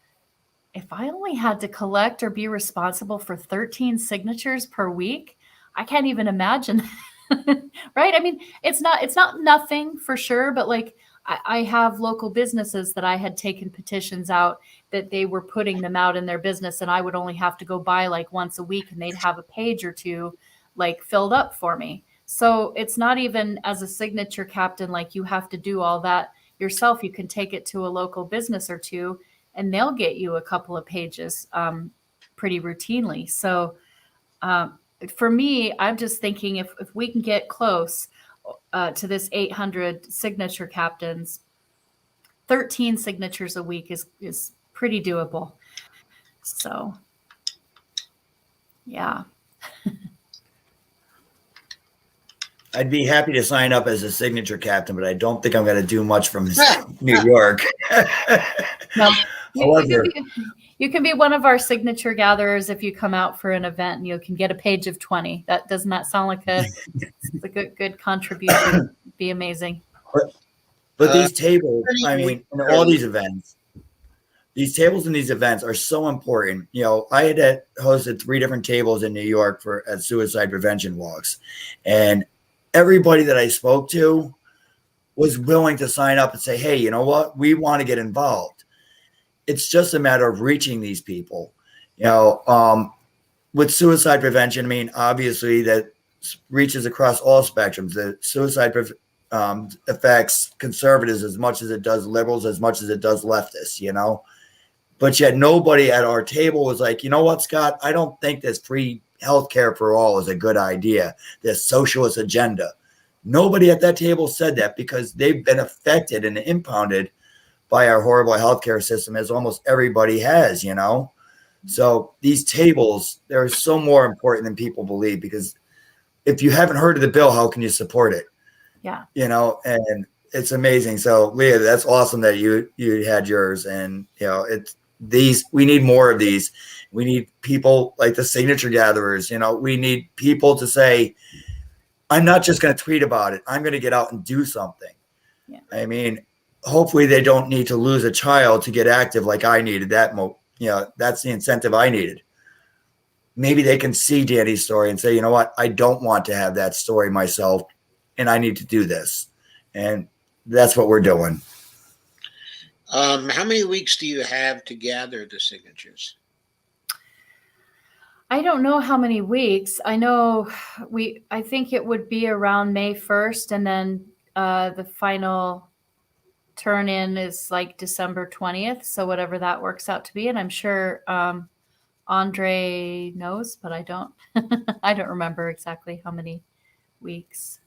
if I only had to collect or be responsible for 13 signatures per week, I can't even imagine. Right? I mean, it's not nothing for sure, but like, I have local businesses that I had taken petitions out that they were putting them out in their business, and I would only have to go by like once a week, and they'd have a page or two like filled up for me. So it's not even as a signature captain, like you have to do all that yourself. You can take it to a local business or two, and they'll get you a couple of pages pretty routinely. So for me, I'm just thinking if we can get close to this 800 signature captains, 13 signatures a week is pretty doable. So, yeah. I'd be happy to sign up as a signature captain, but I don't think I'm going to do much from New York. No, However, you can be one of our signature gatherers if you come out for an event, and you can get a page of 20. That doesn't that sound like a good contribution? Be amazing. but these tables, I mean, in all these events, these tables in these events are so important. You know, I had hosted 3 different tables in New York at suicide prevention walks, and everybody that I spoke to was willing to sign up and say, hey, you know what? We want to get involved. It's just a matter of reaching these people. You know, with suicide prevention, I mean, obviously that reaches across all spectrums. The suicide affects conservatives as much as it does liberals, as much as it does leftists, you know. But yet nobody at our table was like, you know what, Scott, I don't think this free healthcare for all is a good idea, this socialist agenda. Nobody at that table said that, because they've been affected and impounded by our horrible healthcare system, as almost everybody has, you know. So these tables, they're so more important than people believe, because if you haven't heard of the bill, how can you support it? Yeah. You know, and it's amazing. So Leah, that's awesome that you had yours. And, you know, we need more of these. We need people like the signature gatherers. You know, we need people to say, I'm not just going to tweet about it. I'm going to get out and do something. Yeah. I mean, hopefully they don't need to lose a child to get active like I needed that. You know, that's the incentive I needed. Maybe they can see Danny's story and say, you know what, I don't want to have that story myself, and I need to do this. And that's what we're doing. How many weeks do you have to gather the signatures? I don't know how many weeks. I know I think it would be around May 1st, and then the final turn in is like December 20th. So whatever that works out to be. And I'm sure Andre knows, but I don't I don't remember exactly how many weeks.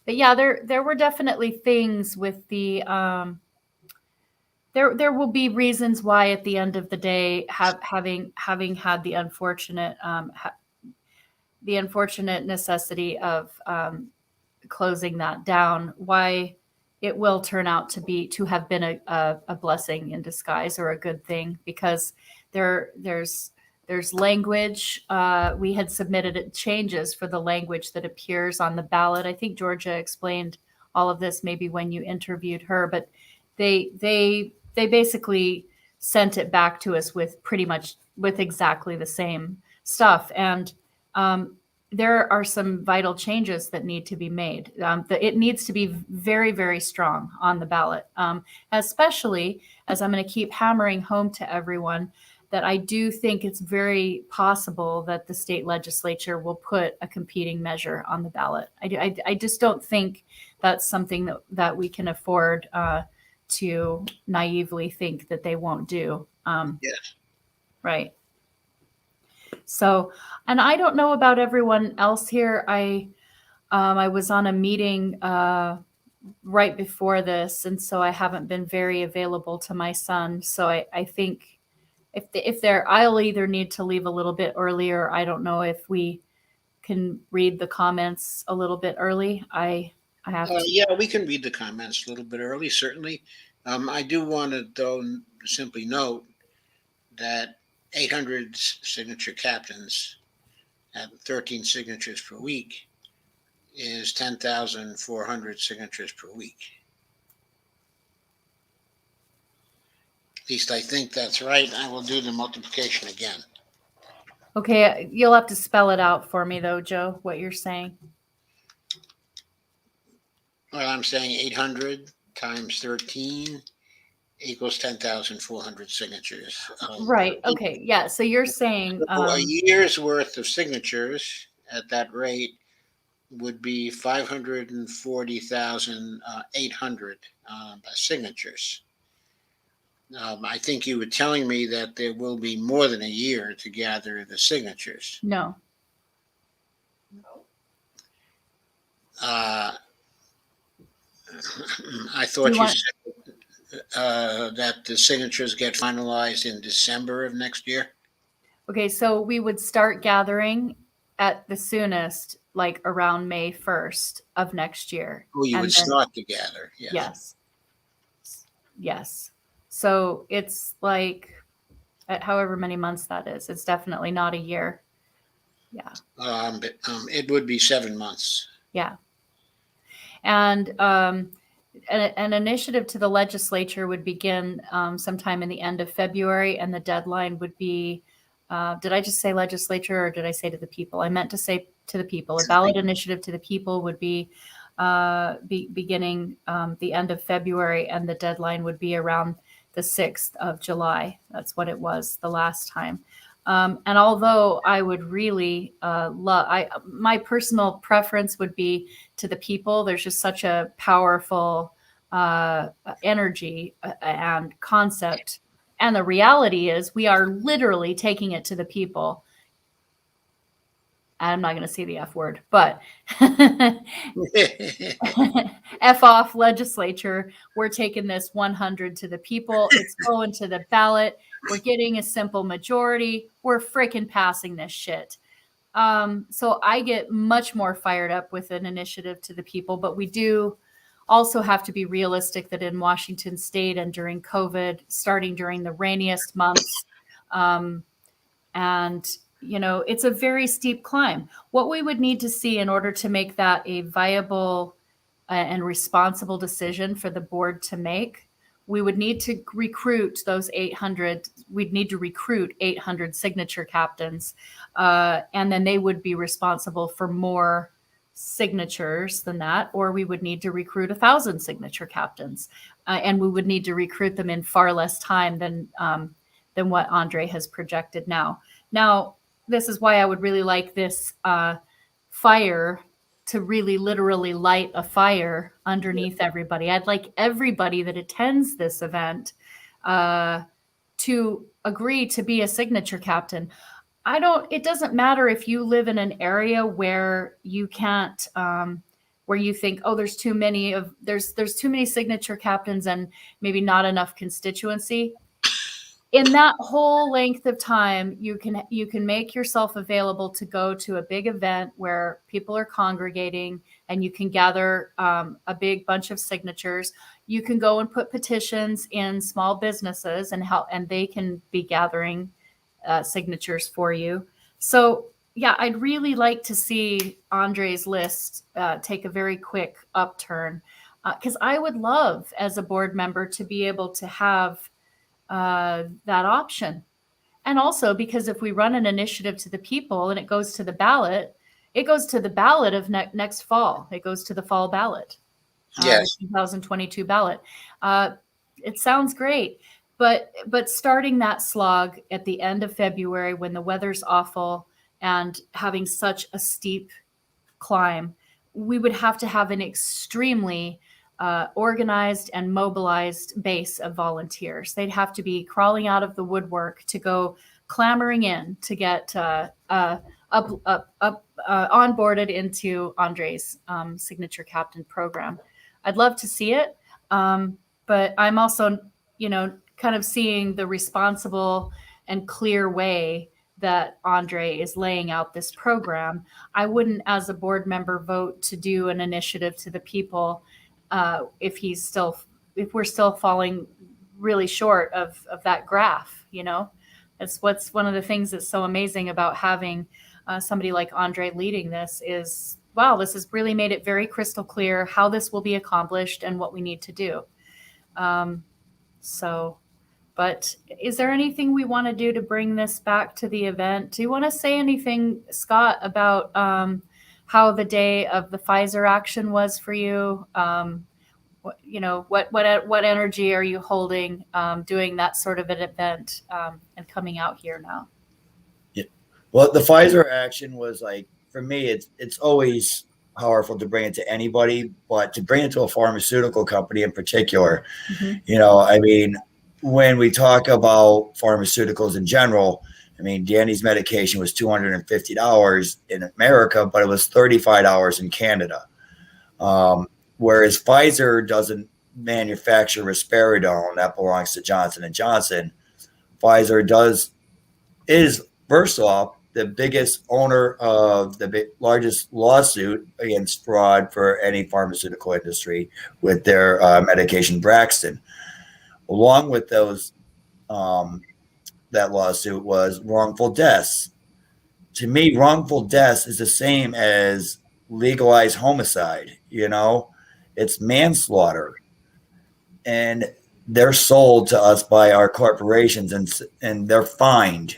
But yeah, there were definitely things with the there will be reasons why at the end of the day, having had the unfortunate necessity of closing that down, why it will turn out to have been a blessing in disguise, or a good thing, because there's language. We had submitted changes for the language that appears on the ballot. I think Georgia explained all of this maybe when you interviewed her, but they basically sent it back to us with exactly the same stuff. And there are some vital changes that need to be made. It needs to be very, very strong on the ballot, especially as I'm going to keep hammering home to everyone that I do think it's very possible that the state legislature will put a competing measure on the ballot. I just don't think that's something that we can afford to naively think that they won't do. Yes. Right. So, and I don't know about everyone else here. I was on a meeting right before this, and so I haven't been very available to my son. So I think I'll either need to leave a little bit earlier. I don't know if we can read the comments a little bit early. I have to. Yeah, we can read the comments a little bit early, certainly. I do want to, though, simply note that 800 signature captains at 13 signatures per week is 10,400 signatures per week. At least I think that's right. I will do the multiplication again. Okay, you'll have to spell it out for me though, Joe, what you're saying. Well, I'm saying 800 times 13 equals 10,400 signatures. Right. Okay. Yeah. So you're saying A year's worth of signatures at that rate would be 540,800 signatures. I think you were telling me that there will be more than a year to gather the signatures. no. I thought you said that the signatures get finalized in December of next year. Okay. So we would start gathering at the soonest, like around May 1st of next year. Oh, you And would then- start to gather. Yes. Yes. Yes. So it's like at however many months that is. It's definitely not a year. Yeah. But, it would be 7 months. Yeah. And an initiative to the legislature would begin sometime in the end of February, and the deadline would be, did I just say legislature or did I say to the people? I meant to say to the people. A ballot initiative to the people would be beginning the end of February, and the deadline would be around the 6th of July. That's what it was the last time. And although I would really my personal preference would be to the people. There's just such a powerful energy and concept. And the reality is we are literally taking it to the people. I'm not going to say the F word, but F off legislature. We're taking this 100 to the people. It's going to the ballot. We're getting a simple majority. We're freaking passing this shit. So I get much more fired up with an initiative to the people, but we do also have to be realistic that in Washington State and during COVID, starting during the rainiest months, and it's a very steep climb. What we would need to see in order to make that a viable and responsible decision for the board to make, we would need to recruit those 800. We'd need to recruit 800 signature captains, and then they would be responsible for more signatures than that, or we would need to recruit 1,000 signature captains, and we would need to recruit them in far less time than what Andre has projected now. Now, this is why I would really like this fire to really literally light a fire underneath everybody. I'd like everybody that attends this event to agree to be a signature captain. It doesn't matter if you live in an area where you can't, where you think, oh, there's too many signature captains and maybe not enough constituency. In that whole length of time, you can make yourself available to go to a big event where people are congregating, and you can gather a big bunch of signatures. You can go and put petitions in small businesses and they can be gathering signatures for you. So yeah, I'd really like to see Andre's list take a very quick upturn, because I would love, as a board member, to be able to have that option. And also because if we run an initiative to the people and it goes to the ballot of next fall. It goes to the fall ballot. Yes. The 2022 ballot. It sounds great, but starting that slog at the end of February when the weather's awful and having such a steep climb, we would have to have an extremely organized and mobilized base of volunteers. They'd have to be crawling out of the woodwork to go clamoring in to get onboarded into Andre's signature captain program. I'd love to see it, but I'm also, kind of seeing the responsible and clear way that Andre is laying out this program, I wouldn't, as a board member, vote to do an initiative to the people if we're still falling really short of that graph. That's what's one of the things that's so amazing about having somebody like Andre leading this is, wow, this has really made it very crystal clear how this will be accomplished and what we need to do. But is there anything we want to do to bring this back to the event? Do you want to say anything, Scott, about how the day of the Pfizer action was for you? What energy are you holding doing that sort of an event and coming out here now? Yeah. Well, the Pfizer action was like, for me, it's always powerful to bring it to anybody, but to bring it to a pharmaceutical company in particular, I mean, when we talk about pharmaceuticals in general, I mean, Danny's medication was $250 in America, but it was $35 in Canada. Whereas Pfizer doesn't manufacture risperidone, that belongs to Johnson & Johnson. Pfizer is first off the biggest owner of the largest lawsuit against fraud for any pharmaceutical industry with their medication Braxton. Along with those, that lawsuit was wrongful deaths. To me, wrongful deaths is the same as legalized homicide. It's manslaughter, and they're sold to us by our corporations, and they're fined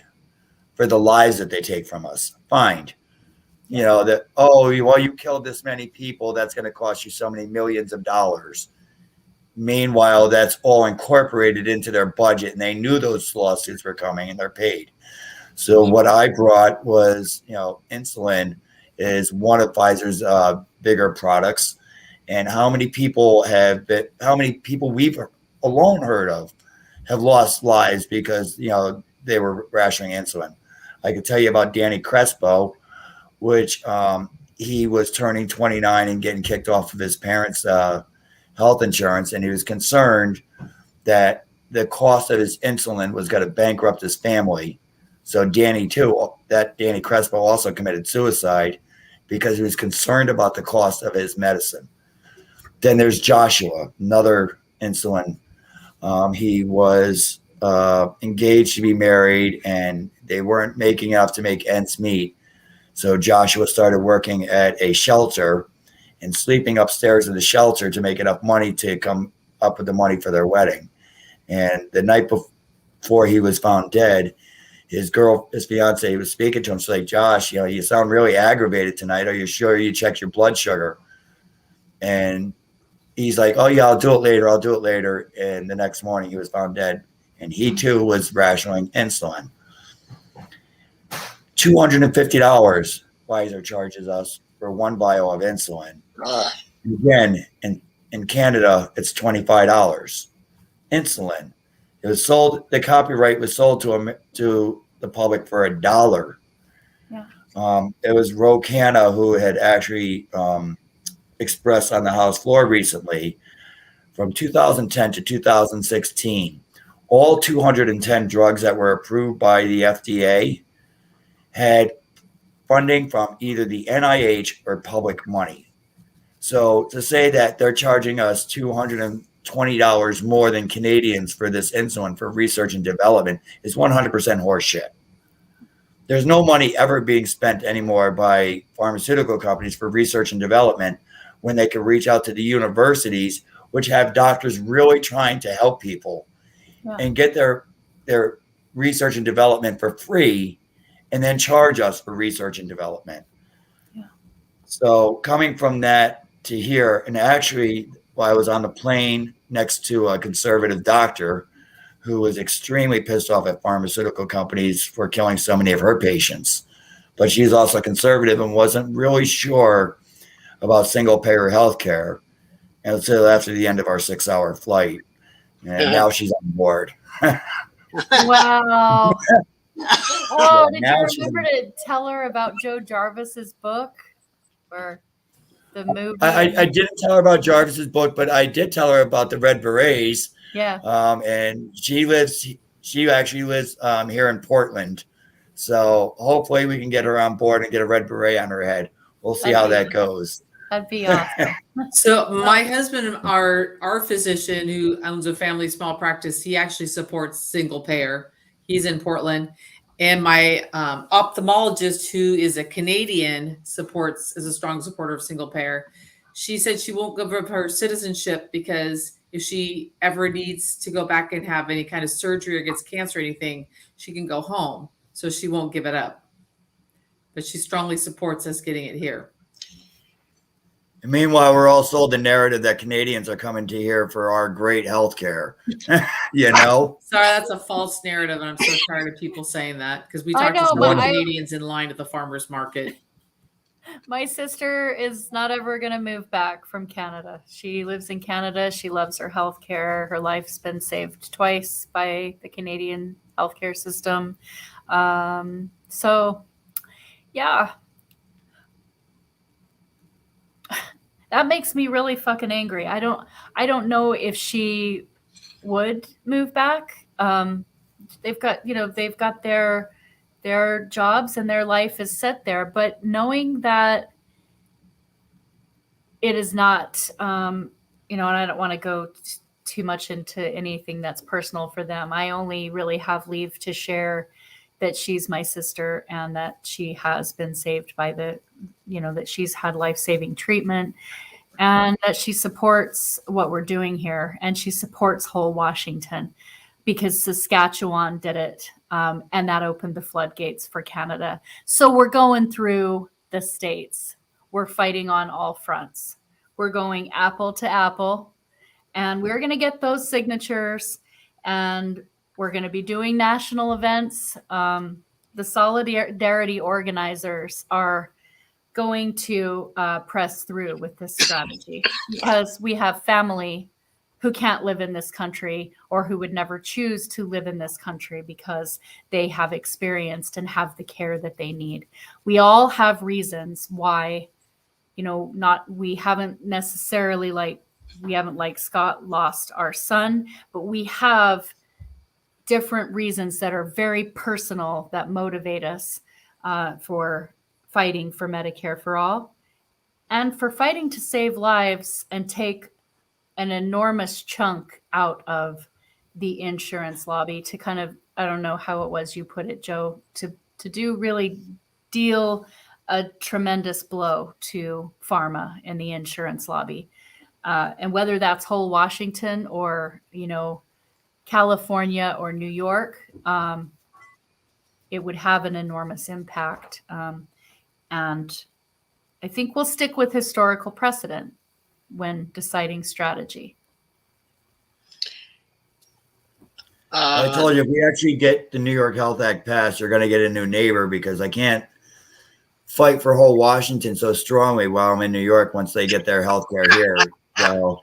for the lives that they take from us. Fined. You killed this many people, that's going to cost you so many millions of dollars. Meanwhile, that's all incorporated into their budget, and they knew those lawsuits were coming, and they're paid. So what I brought was, insulin is one of Pfizer's bigger products, and how many people we've alone heard of have lost lives because they were rationing insulin. I could tell you about Danny Crespo, which he was turning 29 and getting kicked off of his parents' health insurance, and he was concerned that the cost of his insulin was going to bankrupt his family. So Danny Crespo also committed suicide because he was concerned about the cost of his medicine. Then there's Joshua, another insulin. He was engaged to be married, and they weren't making enough to make ends meet. So Joshua started working at a shelter and sleeping upstairs in the shelter to make enough money to come up with the money for their wedding. And the night before he was found dead, his fiance was speaking to him. She's like, Josh, you sound really aggravated tonight. Are you sure you checked your blood sugar? And he's like, oh yeah, I'll do it later. And the next morning he was found dead. And he too was rationing insulin. $250 Pfizer charges us for one vial of insulin. Again, in Canada, it's $25. Insulin. It was sold. The copyright was sold to the public for $1. Yeah. It was Rocana who had actually expressed on the House floor recently, from 2010 to 2016, all 210 drugs that were approved by the FDA had funding from either the NIH or public money. So to say that they're charging us $220 more than Canadians for this insulin for research and development is 100% horseshit. There's no money ever being spent anymore by pharmaceutical companies for research and development when they can reach out to the universities, which have doctors really trying to help people and get their research and development for free, and then charge us for research and development. Yeah. So coming from that to here, and actually while I was on the plane next to a conservative doctor who was extremely pissed off at pharmaceutical companies for killing so many of her patients, but she's also conservative and wasn't really sure about single payer healthcare until after the end of our 6-hour flight. And now she's on board. Wow. Oh, did now you remember to tell her about Joe Jarvis's book or the movie? I didn't tell her about Jarvis's book, but I did tell her about the Red Berets. Yeah. And she lives She actually lives here in Portland. So hopefully we can get her on board and get a red beret on her head. We'll see how that goes. That'd be awesome. So my husband, our physician who owns a family small practice, he actually supports single payer. He's in Portland. And my ophthalmologist, who is a Canadian, is a strong supporter of single payer. She said she won't give up her citizenship because if she ever needs to go back and have any kind of surgery or gets cancer or anything, she can go home. So she won't give it up. But she strongly supports us getting it here. And meanwhile, we're all sold the narrative that Canadians are coming to here for our great health care. You know? Sorry, that's a false narrative, and I'm so tired of people saying that because we I talked to know, some but Canadians in line at the farmer's market. My sister is not ever going to move back from Canada. She lives in Canada. She loves her healthcare. Her life's been saved twice by the Canadian healthcare system. So, yeah. That makes me really fucking angry. I don't know if she would move back. They've got their jobs and their life is set there, but knowing that it is not, and I don't want to go too much into anything that's personal for them. I only really have leave to share that she's my sister and that she has been saved by that she's had life-saving treatment and that she supports what we're doing here and she supports whole Washington because Saskatchewan did it. And that opened the floodgates for Canada. So we're going through the states. We're fighting on all fronts. We're going apple to apple, and we're going to get those signatures, and we're going to be doing national events. The solidarity organizers are going to press through with this strategy because we have family who can't live in this country or who would never choose to live in this country because they have experienced and have the care that they need. We all have reasons why, we haven't necessarily like Scott lost our son, but we have different reasons that are very personal that motivate us for fighting for Medicare for all and for fighting to save lives and take an enormous chunk out of the insurance lobby to kind of, I don't know how it was you put it, Joe, to really deal a tremendous blow to pharma and the insurance lobby. And whether that's whole Washington or, California or New York, it would have an enormous impact. And I think we'll stick with historical precedent when deciding strategy. I told you, if we actually get the New York Health Act passed, you're going to get a new neighbor because I can't fight for whole Washington so strongly while I'm in New York once they get their health care here. So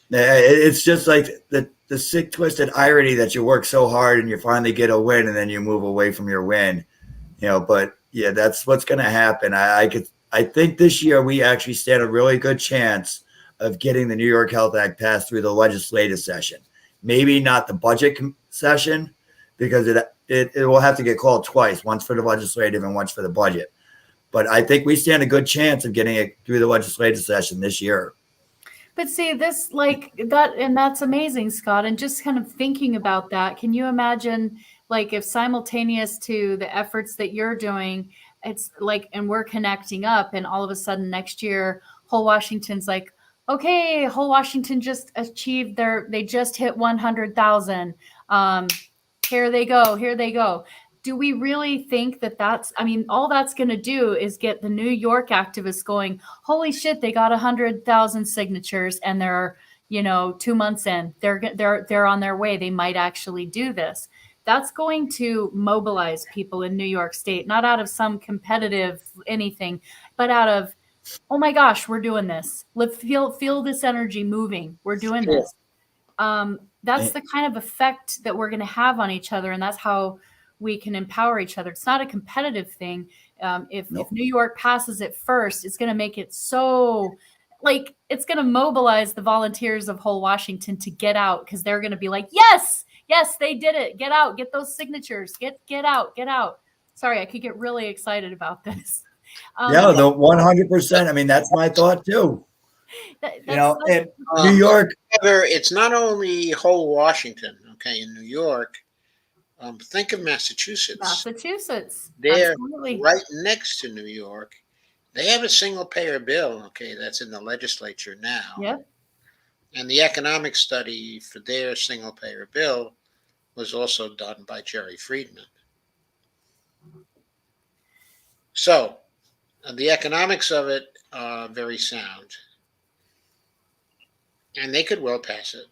it's just like the sick, twisted irony that you work so hard and you finally get a win and then you move away from your win. But yeah, that's what's going to happen. I think this year we actually stand a really good chance of getting the New York Health Act passed through the legislative session. Maybe not the budget session because it will have to get called twice, once for the legislative and once for the budget. But I think we stand a good chance of getting it through the legislative session this year. But see, this like that, and that's amazing, Scott. And just kind of thinking about that, can you imagine like if simultaneous to the efforts that you're doing, it's like, and we're connecting up and all of a sudden next year, whole Washington's like, okay, whole Washington just achieved they just hit 100,000. Here they go. Do we really think that's, all that's going to do is get the New York activists going, holy shit, they got 100,000 signatures and they're, 2 months in, they're on their way. They might actually do this. That's going to mobilize people in New York State, not out of some competitive anything, but out of, oh my gosh, we're doing this. Let's feel this energy moving. We're doing this. That's the kind of effect that we're going to have on each other. And that's how we can empower each other. It's not a competitive thing. If New York passes it first, it's going to make it so it's going to mobilize the volunteers of whole Washington to get out because they're going to be like, yes, Yes, they did it. Get out. Get those signatures. Get out. Get out. Sorry, I could get really excited about this. Yeah, the 100%. I mean, that's my thought too. You know, in New York, However, it's not only whole Washington. Okay, in New York, think of Massachusetts. Massachusetts. They're Absolutely. right next to New York. They have a single payer bill. Okay, that's in the legislature now. Yep. And the economic study for their single payer bill was also done by Jerry Friedman. So the economics of it are very sound. And they could well pass it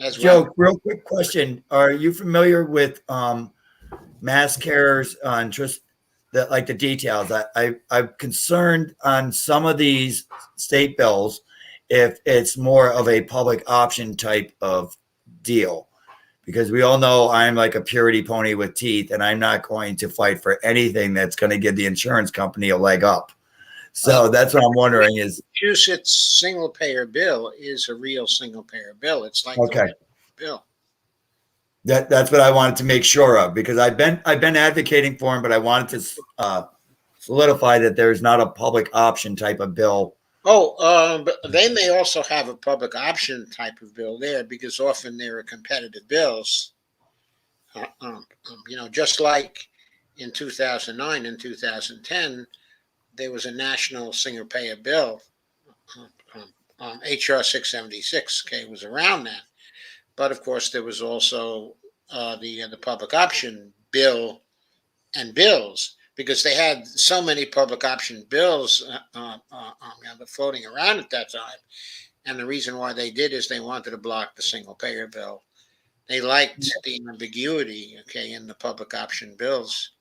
as well. Joe, real quick question. Are you familiar with mass cares on just the details? I'm concerned on some of these state bills if it's more of a public option type of deal. Because we all know I'm like a purity pony with teeth, and I'm not going to fight for anything that's going to give the insurance company a leg up. So that's what I'm wondering is Massachusetts single payer bill is a real single payer bill. It's like okay. the bill. That's what I wanted to make sure of, because I've been advocating for him, but I wanted to solidify that there's not a public option type of bill. But they may also have a public option type of bill there, because often there are competitive bills. Just like in 2009 and 2010, there was a national single payer bill. HR 676 was around that. But of course, there was also the public option bill and bills, because they had so many public option bills floating around at that time. And the reason why they did is they wanted to block the single payer bill. They liked the ambiguity, in the public option bills.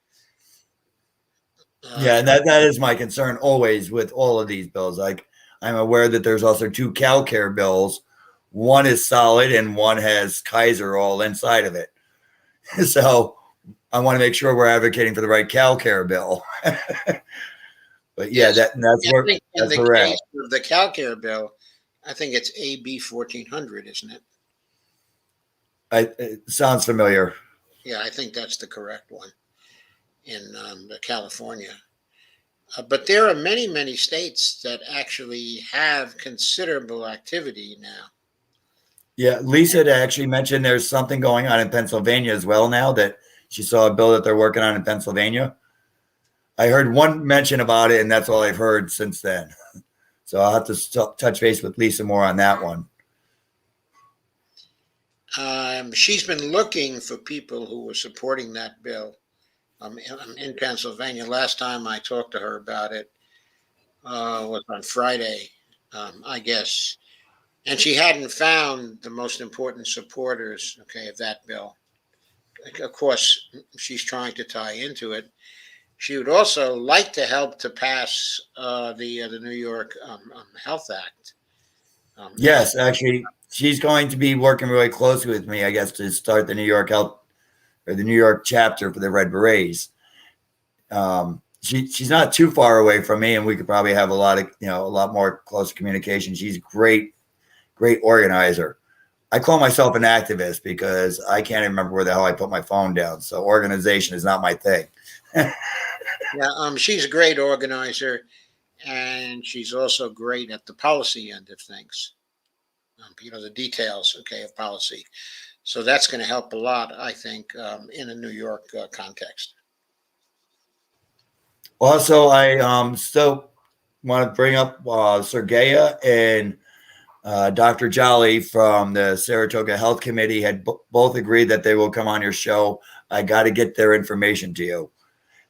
Yeah, and that is my concern always with all of these bills. Like, I'm aware that there's also 2 CalCare bills. One is solid and one has Kaiser all inside of it. So I want to make sure we're advocating for the right CalCare bill. But yeah, that's where that's the correct. case of the CalCare bill, I think it's AB 1400, isn't it? It sounds familiar. Yeah, I think that's the correct one in California. But there are many, many states that actually have considerable activity now. Yeah, Lisa had actually mentioned there's something going on in Pennsylvania as well now, that she saw a bill that they're working on in Pennsylvania. I heard one mention about it, and that's all I've heard since then. So I'll have to touch base with Lisa more on that one. She's been looking for people who were supporting that bill in Pennsylvania. Last time I talked to her about it was on Friday, I guess. And she hadn't found the most important supporters, of that bill. Of course, she's trying to tie into it. She would also like to help to pass the New York Health Act. Yes, actually, she's going to be working really closely with me, I guess, to start the New York Health or the New York chapter for the Red Berets. She's not too far away from me, and we could probably have a lot more close communication. She's great organizer. I call myself an activist because I can't even remember where the hell I put my phone down. So organization is not my thing. Yeah, she's a great organizer, and she's also great at the policy end of things. The details, of policy. So that's going to help a lot, I think, in a New York context. Also, I still want to bring up Sergeya and Dr. Jolly from the Saratoga Health Committee had both agreed that they will come on your show. I got to get their information to you.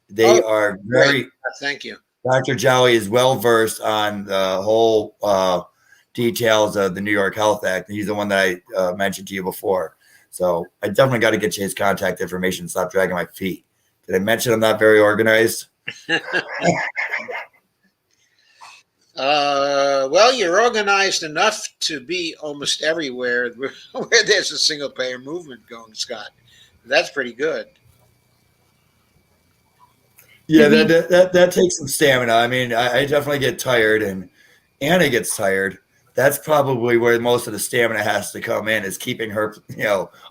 They are very. Thank you. Dr. Jolly is well versed on the whole details of the New York Health Act. He's the one that I mentioned to you before. So I definitely got to get you his contact information and stop dragging my feet. Did I mention I'm not very organized? Well, you're organized enough to be almost everywhere where there's a single payer movement going, Scott. That's pretty good. Yeah, that takes some stamina. I mean, I definitely get tired, and Anna gets tired. that's probably where most of the stamina has to come in, is keeping her,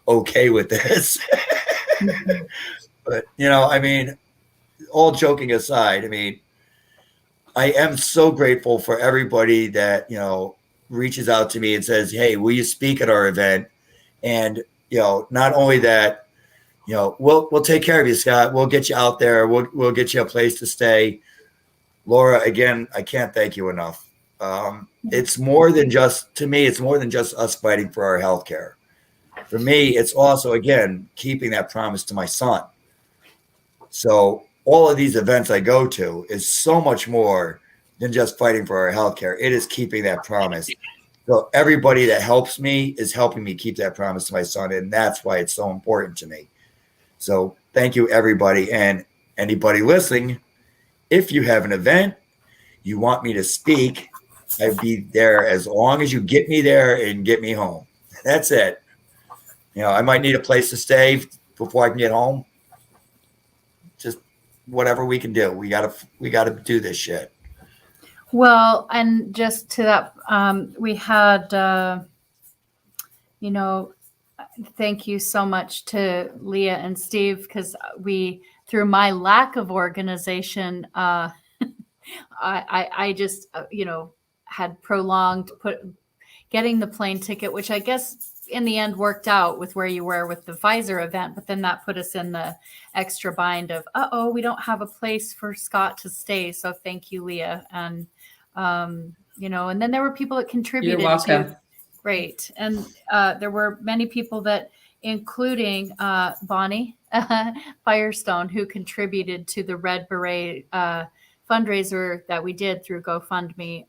okay with this. But, I mean, all joking aside, I mean, I am so grateful for everybody that, reaches out to me and says, "Hey, will you speak at our event?" And, not only that, we'll take care of you, Scott. We'll get you out there. We'll get you a place to stay. Laura, again, I can't thank you enough. It's more than just, to me, it's more than just us fighting for our health care. For me, it's also, again, keeping that promise to my son. So all of these events I go to is so much more than just fighting for our health care. It is keeping that promise. So everybody that helps me is helping me keep that promise to my son. And that's why it's so important to me. So thank you, everybody. And anybody listening, if you have an event, you want me to speak, I'd be there as long as you get me there and get me home. That's it. I might need a place to stay before I can get home. Just whatever we can do. We gotta do this shit. Well, and just to that, we had, thank you so much to Leah and Steve, because through my lack of organization, I just, had prolonged getting the plane ticket, which I guess in the end worked out with where you were with the Pfizer event, but then that put us in the extra bind of, we don't have a place for Scott to stay. So thank you, Leah. And, and then there were people that contributed. You're welcome. Great. And there were many people that, including Bonnie Firestone, who contributed to the Red Beret fundraiser that we did through GoFundMe.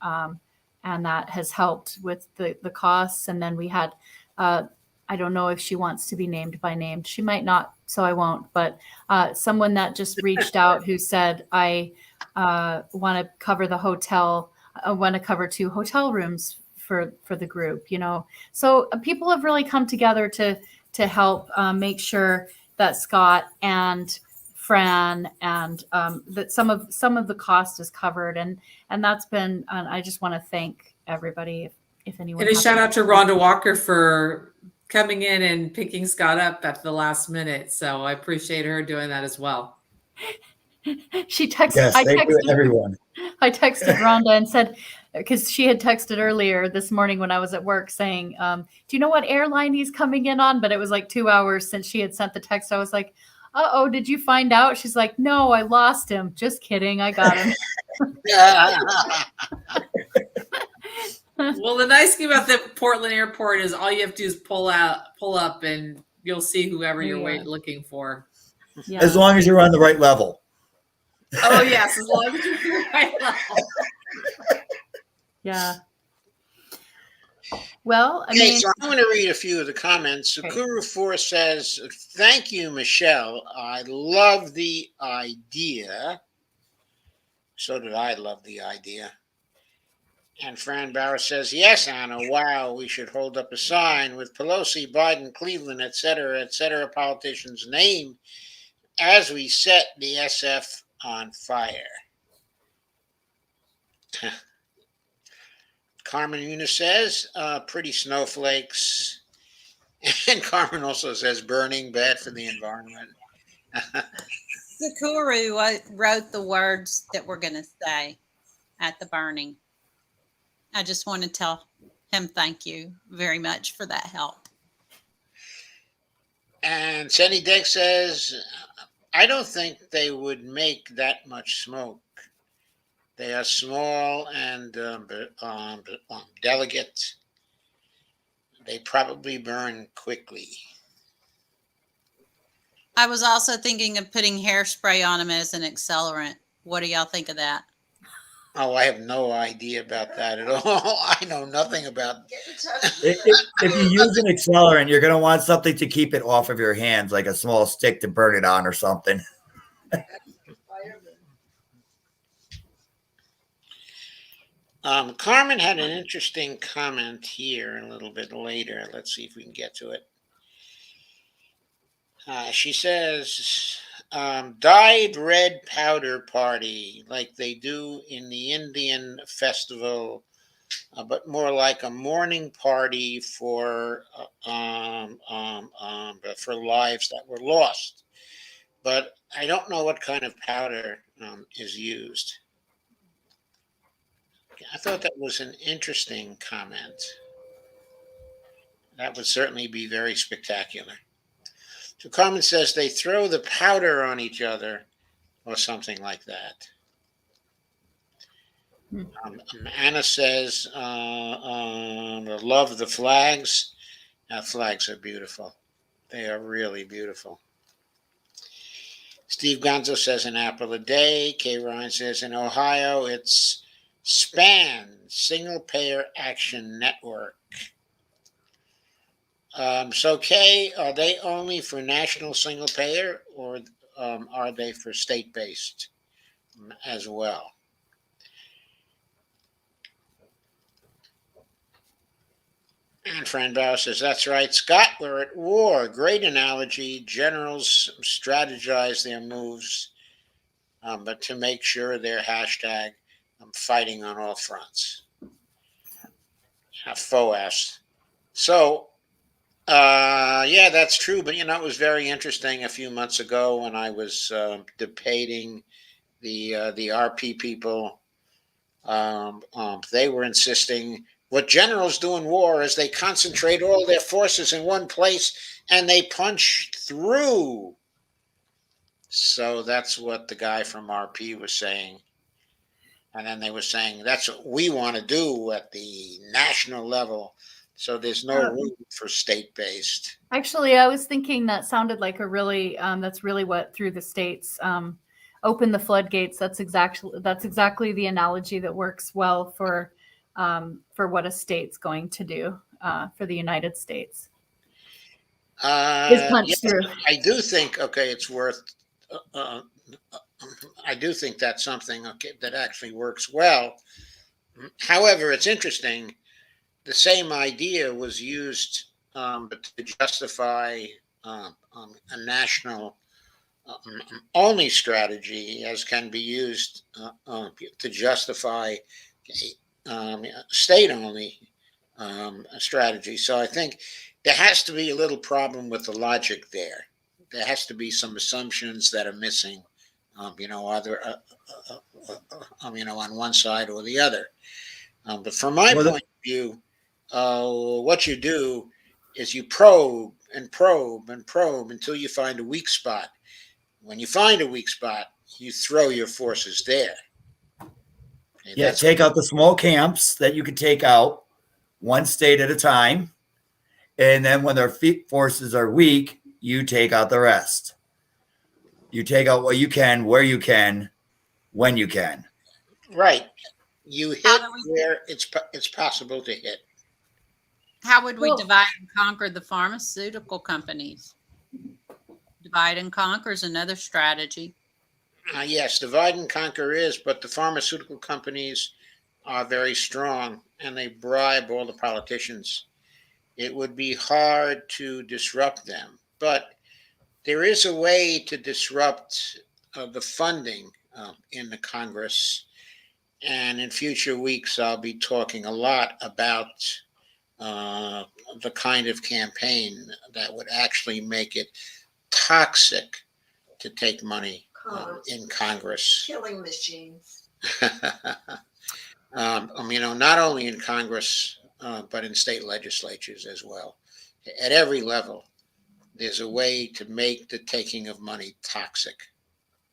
And that has helped with the costs. And then we had, I don't know if she wants to be named by name. She might not, so I won't. But someone that just reached out who said, I want to cover the hotel. I want to cover 2 hotel rooms for the group, So people have really come together to help make sure that Scott and Fran and that some of the cost is covered, and that's been. I just want to thank everybody. If anyone, And a shout out to Rhonda Walker for coming in and picking Scott up at the last minute. So I appreciate her doing that as well. She texted. Yes, thank you, everyone. I texted Rhonda and said, because she had texted earlier this morning when I was at work saying, do you know what airline he's coming in on? But it was like 2 hours since she had sent the text. I was like, did you find out? She's like, no, I lost him. Just kidding. I got him. Well, the nice thing about the Portland airport is all you have to do is pull up, and you'll see whoever you're looking for. Yeah. As long as you're on the right level. Oh, yes, as long as you're on the right level. Yeah. Well, I Okay, mean, so I'm going to read a few of the comments. Okay. Sakura4 says, "Thank you, Michelle. I love the idea." So did I love the idea. And Fran Bauer says, "Yes, Anna, wow, we should hold up a sign with Pelosi, Biden, Cleveland, et cetera, politicians' name as we set the SF on fire." Carmen Yunus says, "Pretty snowflakes." And Carmen also says, "Burning, bad for the environment." Sakura wrote the words that we're going to say at the burning. I just want to tell him thank you very much for that help. And Senny Dick says, "I don't think they would make that much smoke. They are small and delicate. They probably burn quickly." I was also thinking of putting hairspray on them as an accelerant. What do y'all think of that? Oh, I have no idea about that at all. I know nothing about. Get in touch. If you use an accelerant, you're going to want something to keep it off of your hands, like a small stick to burn it on or something. Carmen had an interesting comment here a little bit later. Let's see if we can get to it. She says, "Dyed red powder party like they do in the Indian festival but more like a mourning party for lives that were lost. But I don't know what kind of powder is used. I thought that was an interesting comment. That would certainly be very spectacular. So Carmen says they throw the powder on each other or something like that. Anna says, love the flags. Flags are beautiful. They are really beautiful. Steve Gonzo says an apple a day. Kay Ryan says in Ohio, it's SPAN, Single Payer Action Network. So Kay, are they only for national single payer or are they for state-based as well? And Fran Bauer says, that's right, Scott, we're at war. Great analogy. Generals strategize their moves, but to make sure they're hashtag fighting on all fronts. FOAS. So, yeah, that's true. But, it was very interesting a few months ago when I was debating the RP people. They were insisting what generals do in war is they concentrate all their forces in one place and they punch through. So that's what the guy from RP was saying. And then they were saying that's what we want to do at the national level. So there's no room for state-based. Actually, I was thinking that sounded like that's really what through the states open the floodgates. That's exactly the analogy that works well for what a state's going to do for the United States. Yeah, I do think, it's worth, I do think that's something that actually works well. However, it's interesting. The same idea was used to justify a national only strategy, as can be used to justify state-only strategy. So I think there has to be a little problem with the logic there. There has to be some assumptions that are missing, either on one side or the other. But from my point of view, what you do is you probe and probe and probe until you find a weak spot. When you find a weak spot, you throw your forces there. Okay, Yeah, take out the small camps that you can take out one state at a time. And then when their forces are weak, you take out the rest. You take out what you can, where you can, when you can. Right. You hit where it's possible to hit. How would we divide and conquer the pharmaceutical companies? Divide and conquer is another strategy. Yes, divide and conquer is, but the pharmaceutical companies are very strong and they bribe all the politicians. It would be hard to disrupt them, but there is a way to disrupt the funding in the Congress. And in future weeks, I'll be talking a lot about the kind of campaign that would actually make it toxic to take money in Congress. Killing machines. Not only in Congress, but in state legislatures as well. At every level, there's a way to make the taking of money toxic.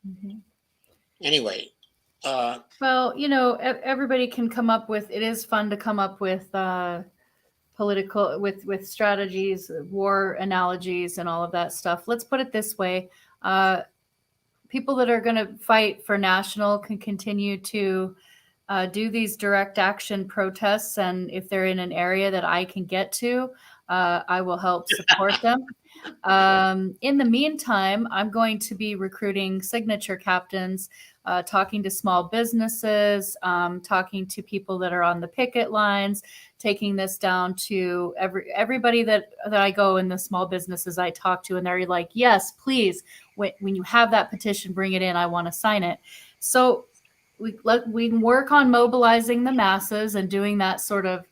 Mm-hmm. Anyway. Well, everybody can come up with, it is fun to come up with political, with strategies, war analogies and all of that stuff. Let's put it this way. People that are going to fight for national can continue to do these direct action protests. And if they're in an area that I can get to, I will help support them. In the meantime, I'm going to be recruiting signature captains, talking to small businesses, talking to people that are on the picket lines, taking this down to everybody that I go in the small businesses I talk to, and they're like, yes, please, when you have that petition, bring it in. I want to sign it. So we can work on mobilizing the masses and doing that sort of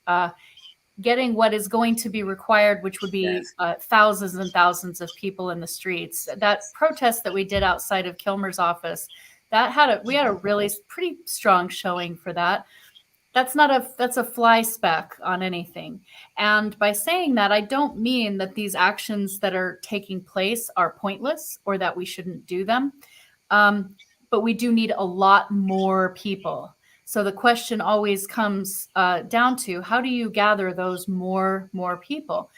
getting what is going to be required, which would be thousands and thousands of people in the streets. That protest that we did outside of Kilmer's office, we had a really pretty strong showing for that. That's a fly speck on anything. And by saying that, I don't mean that these actions that are taking place are pointless or that we shouldn't do them. But we do need a lot more people. So the question always comes down to, how do you gather those more people?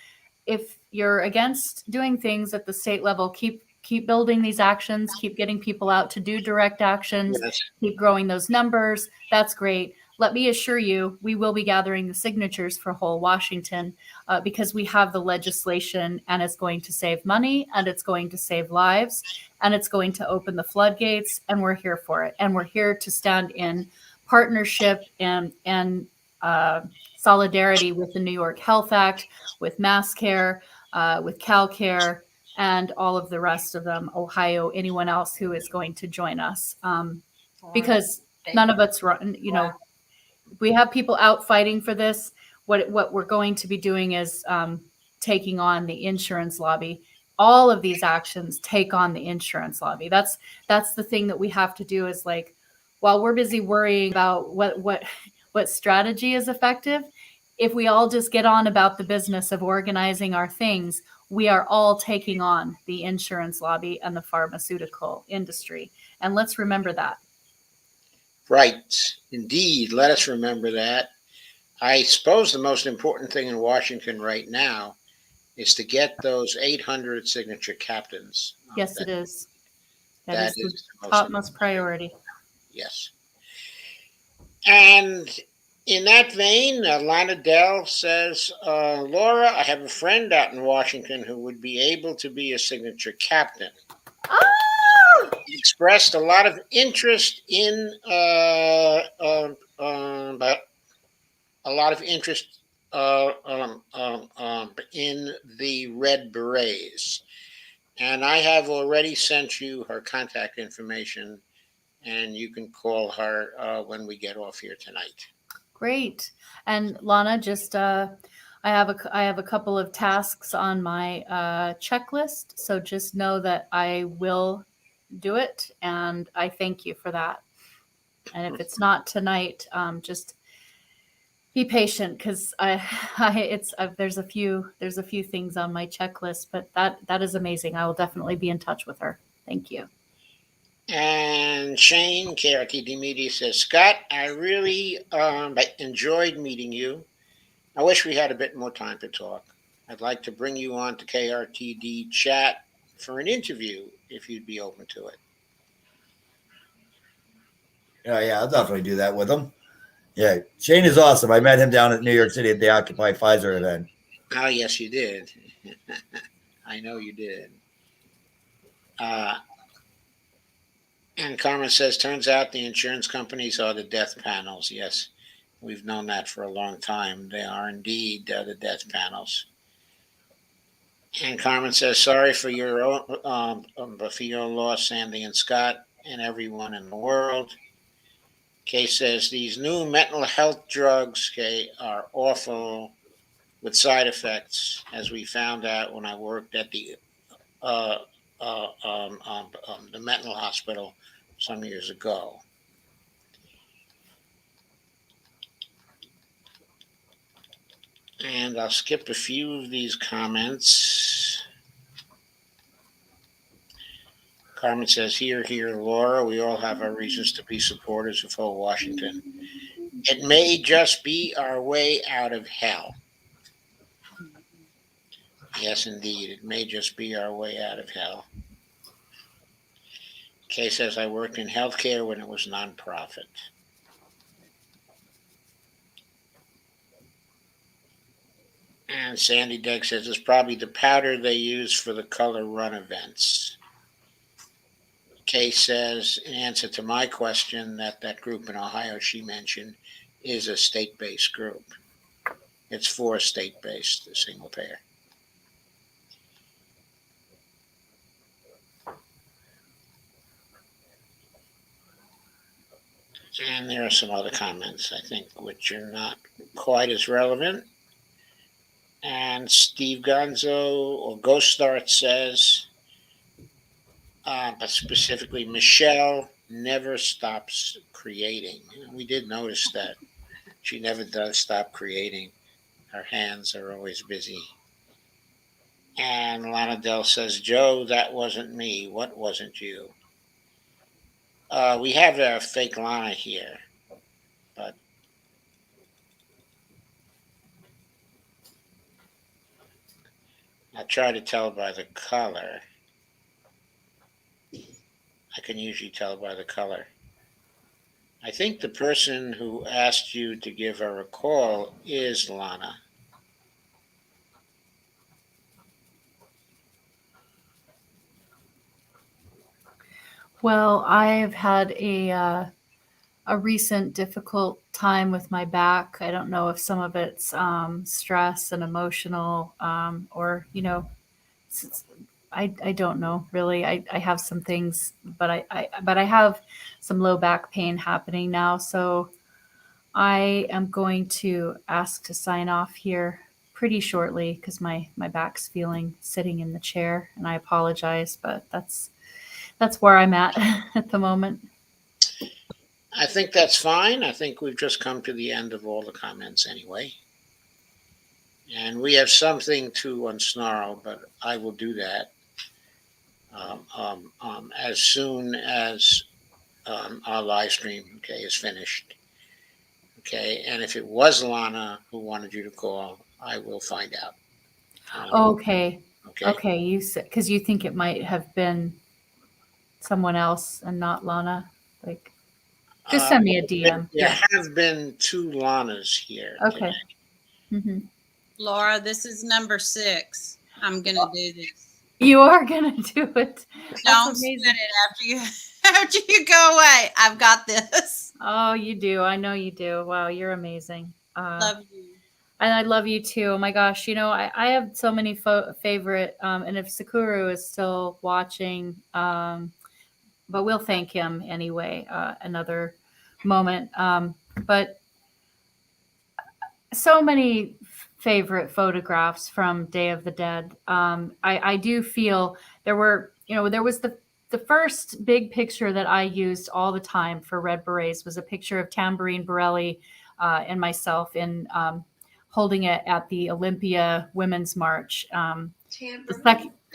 If you're against doing things at the state level, keep building these actions, keep getting people out to do direct actions, Yes. keep growing those numbers. That's great. Let me assure you, we will be gathering the signatures for whole Washington because we have the legislation, and it's going to save money, and it's going to save lives, and it's going to open the floodgates, and we're here for it. And we're here to stand in partnership and solidarity with the New York Health Act, with MassCare, with CalCare, and all of the rest of them, Ohio, anyone else who is going to join us. Because none of us run, we have people out fighting for this. What we're going to be doing is taking on the insurance lobby. All of these actions take on the insurance lobby. That's the thing that we have to do, is like, while we're busy worrying about what strategy is effective, if we all just get on about the business of organizing our things, we are all taking on the insurance lobby and the pharmaceutical industry. And let's remember that. Right. Indeed. Let us remember that. I suppose the most important thing in Washington right now is to get those 800 signature captains. Yes, it is. That That is the is the topmost priority. Yes. And in that vein, Lana Dell says, Laura, I have a friend out in Washington who would be able to be a signature captain. He expressed a lot of interest in in the Red Berets. And I have already sent you her contact information, and you can call her when we get off here tonight. Great. And Lana, just I have a couple of tasks on my checklist, so just know that I will do it, and I thank you for that. And if it's not tonight, just be patient, because there's a few things on my checklist, but that is amazing. I will definitely be in touch with her. Thank you. And Shane, KRTD Media, says, Scott, I really enjoyed meeting you. I wish we had a bit more time to talk. I'd like to bring you on to KRTD Chat for an interview if you'd be open to it. Yeah, I'll definitely do that with him. Yeah, Shane is awesome. I met him down at New York City at the Occupy Pfizer event. Oh, yes, you did. I know you did. And Carmen says, turns out the insurance companies are the death panels. Yes, we've known that for a long time. They are indeed the death panels. And Carmen says, sorry for your loss, Sandy and Scott, and everyone in the world. Kay says, these new mental health drugs, Kay, are awful with side effects, as we found out when I worked at the mental hospital some years ago. And I'll skip a few of these comments. Carmen says, here, Laura, we all have our reasons to be supporters of whole Washington. It may just be our way out of hell. Yes, indeed. It may just be our way out of hell. Kay says, I worked in healthcare when it was nonprofit. And Sandy Degg says, it's probably the powder they use for the color run events. Kay says, in answer to my question, that group in Ohio she mentioned is a state-based group. It's for a state-based single payer. And there are some other comments, I think, which are not quite as relevant. And Steve Gonzo or Ghost Start says, but specifically, Michelle never stops creating. We did notice that she never does stop creating. Her hands are always busy. And Lana Dell says, Joe, that wasn't me. What wasn't you? We have a fake Lana here, but I try to tell by the color. I can usually tell by the color. I think the person who asked you to give her a call is Lana. Well, I've had a recent difficult time with my back. I don't know if some of it's stress and emotional, or I don't know really. I have some things, but I have some low back pain happening now. So I am going to ask to sign off here pretty shortly because my back's feeling sitting in the chair, and I apologize, but that's where I'm at at the moment. I think that's fine. I think we've just come to the end of all the comments anyway. And we have something to unsnarl, but I will do that as soon as our live stream, is finished. Okay, and if it was Lana who wanted you to call, I will find out. Okay. Okay. Okay. You said, because you think it might have been someone else and not Lana. Like, just send me a DM. There have been 2 Lanas here. Okay. Today. Laura, this is number 6. I'm gonna do this. You are gonna do it. Don't amazing. spit it after you go away. I've got this. Oh, you do. I know you do. Wow, you're amazing. Love you. And I love you too. Oh my gosh, I have so many favorite. And if Sakuru is still watching, but we'll thank him anyway. Another moment. But so many favorite photographs from Day of the Dead. I do feel there was the first big picture that I used all the time for Red Berets was a picture of Tambourine Borelli and myself in holding it at the Olympia Women's March. The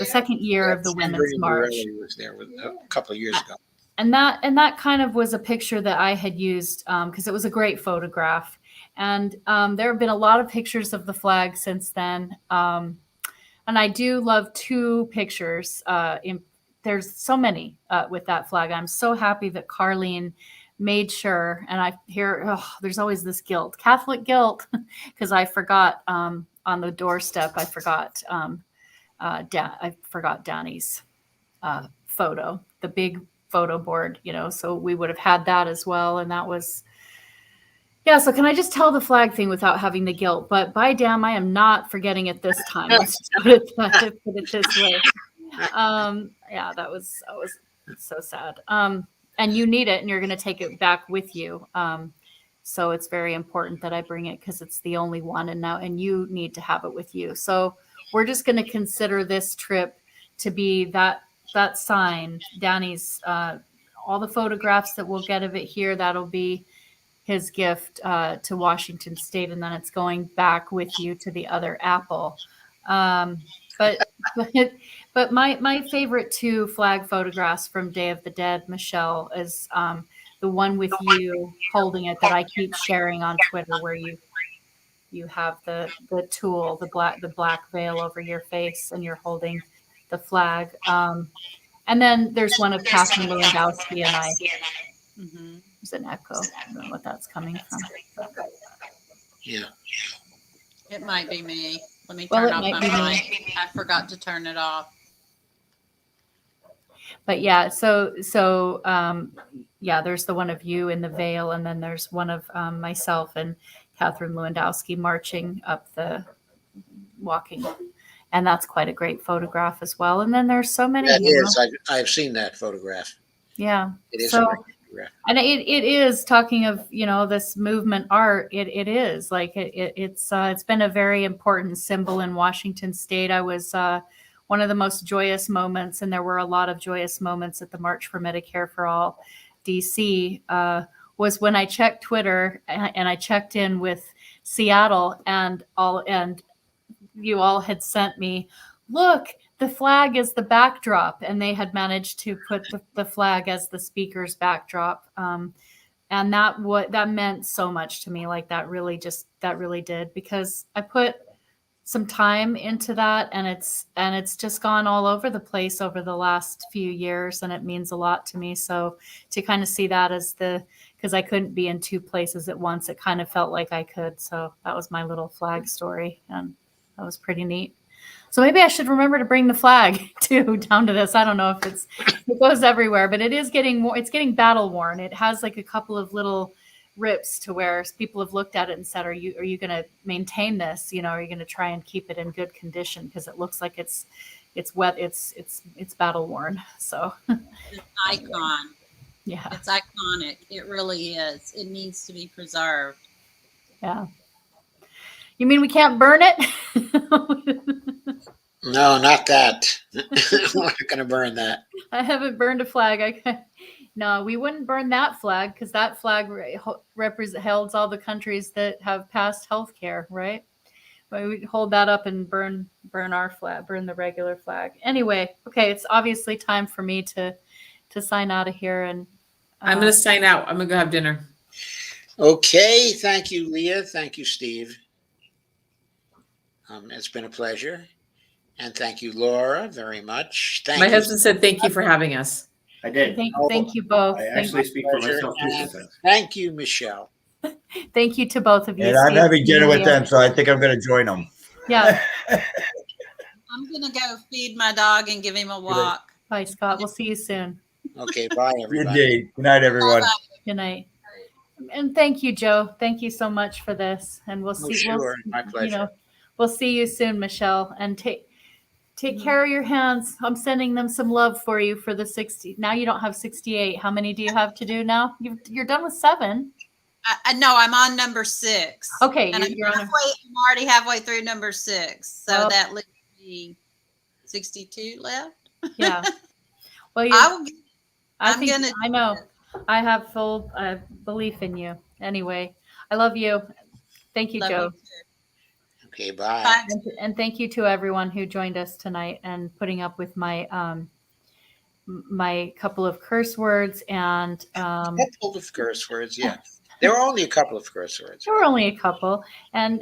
second year of the Women's March. Was there a couple of years ago. And that kind of was a picture that I had used because it was a great photograph. And there have been a lot of pictures of the flag since then. And I do love 2 pictures. There's so many with that flag. I'm so happy that Carlene made sure, and I hear, there's always this guilt, Catholic guilt, because I forgot on the doorstep, I forgot Danny's photo, the big photo board, so we would have had that as well. And that was, so can I just tell the flag thing without having the guilt? But by damn, I am not forgetting it this time. Let's just put it this way. That was so sad. And you need it, and you're going to take it back with you. So it's very important that I bring it because it's the only one, and you need to have it with you. So we're just going to consider this trip to be that sign. Danny's all the photographs that we'll get of it here. That'll be his gift to Washington State, and then it's going back with you to the other apple. But my favorite 2 flag photographs from Day of the Dead, Michelle, is the one with you holding it that I keep sharing on Twitter, where you have the tool, the black veil over your face, and you're holding the flag. And then there's one of Catherine Lewandowski and I. Mm-hmm. There's an echo. I don't know what that's coming from. Yeah. It might be me. Let me Well, turn it off might my be mic. I forgot to turn it off. But there's the one of you in the veil, and then there's one of myself and Catherine Lewandowski marching up walking. And that's quite a great photograph as well. And then there's so many. That is. I've seen that photograph. Yeah. It is. So And it is, talking of, this movement art, it is like it's been a very important symbol in Washington State. I was one of the most joyous moments, and there were a lot of joyous moments at the March for Medicare for All DC, was when I checked Twitter and I checked in with Seattle, and you all had sent me, look, the flag is the backdrop, and they had managed to put the flag as the speaker's backdrop. And that meant so much to me. Like that really did, because I put some time into that, and it's just gone all over the place over the last few years, and it means a lot to me. So to kind of see that because I couldn't be in two places at once, it kind of felt like I could. So that was my little flag story, and that was pretty neat. So maybe I should remember to bring the flag too down to this. I don't know if it goes everywhere, but it's getting battle worn. It has like a couple of little rips to where people have looked at it and said, are you going to maintain this? Are you going to try and keep it in good condition? Because it looks like it's wet. It's battle worn. So It's icon. yeah, It's iconic. It really is. It needs to be preserved. yeah. You mean we can't burn it? No, not that. We're not going to burn that. I haven't burned a flag. No, we wouldn't burn that flag, because that flag holds all the countries that have passed health care, right? But we'd hold that up and burn our flag, burn the regular flag. Anyway, okay, it's obviously time for me to sign out of here. And I'm going to sign out. I'm going to go have dinner. Okay. Thank you, Leah. Thank you, Steve. It's been a pleasure. And thank you, Laura, very much. My husband said thank you for having us. I did. Thank you both. I actually speak for myself too. And thank you, Michelle. Thank you to both of you. And I'm Steve, having dinner with Leah. them, so I think I'm going to join them. Yeah. I'm going to go feed my dog and give him a walk. Bye, Scott. We'll see you soon. Okay, bye, Good everybody. day. Good night, everyone. Bye-bye. Good night. And thank you, Joe. Thank you so much for this. And we'll Oh, see. sure. My pleasure. We'll see you soon, Michelle. And take care of your hands. I'm sending them some love for you for the 60. Now you don't have 68. How many do you have to do now? You're done with 7. I know I'm on number 6. Okay, And you're on. I'm already halfway through number 6. So Well, that leaves me 62 left. Yeah. Well, I know. I have full belief in you. Anyway, I love you. Thank you, Love Joe. you too. Okay, bye. Bye. And thank you to everyone who joined us tonight and putting up with my my couple of curse words and A couple of curse words, yeah. There were only a couple of curse words. there were only a couple, and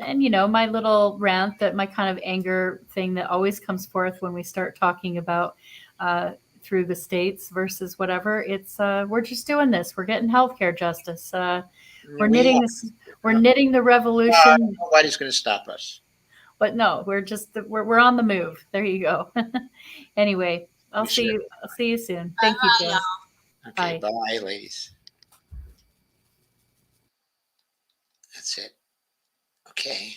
my little rant, that my kind of anger thing that always comes forth when we start talking about through the states versus whatever. It's we're just doing this. We're getting healthcare justice. We're knitting this. We're knitting the revolution. Nobody's going to stop us. But no, we're on the move. There you go. Anyway, I'll see you soon. Thank you, Bye-bye, Joe. y'all. Okay, Bye. bye, ladies. That's it. Okay.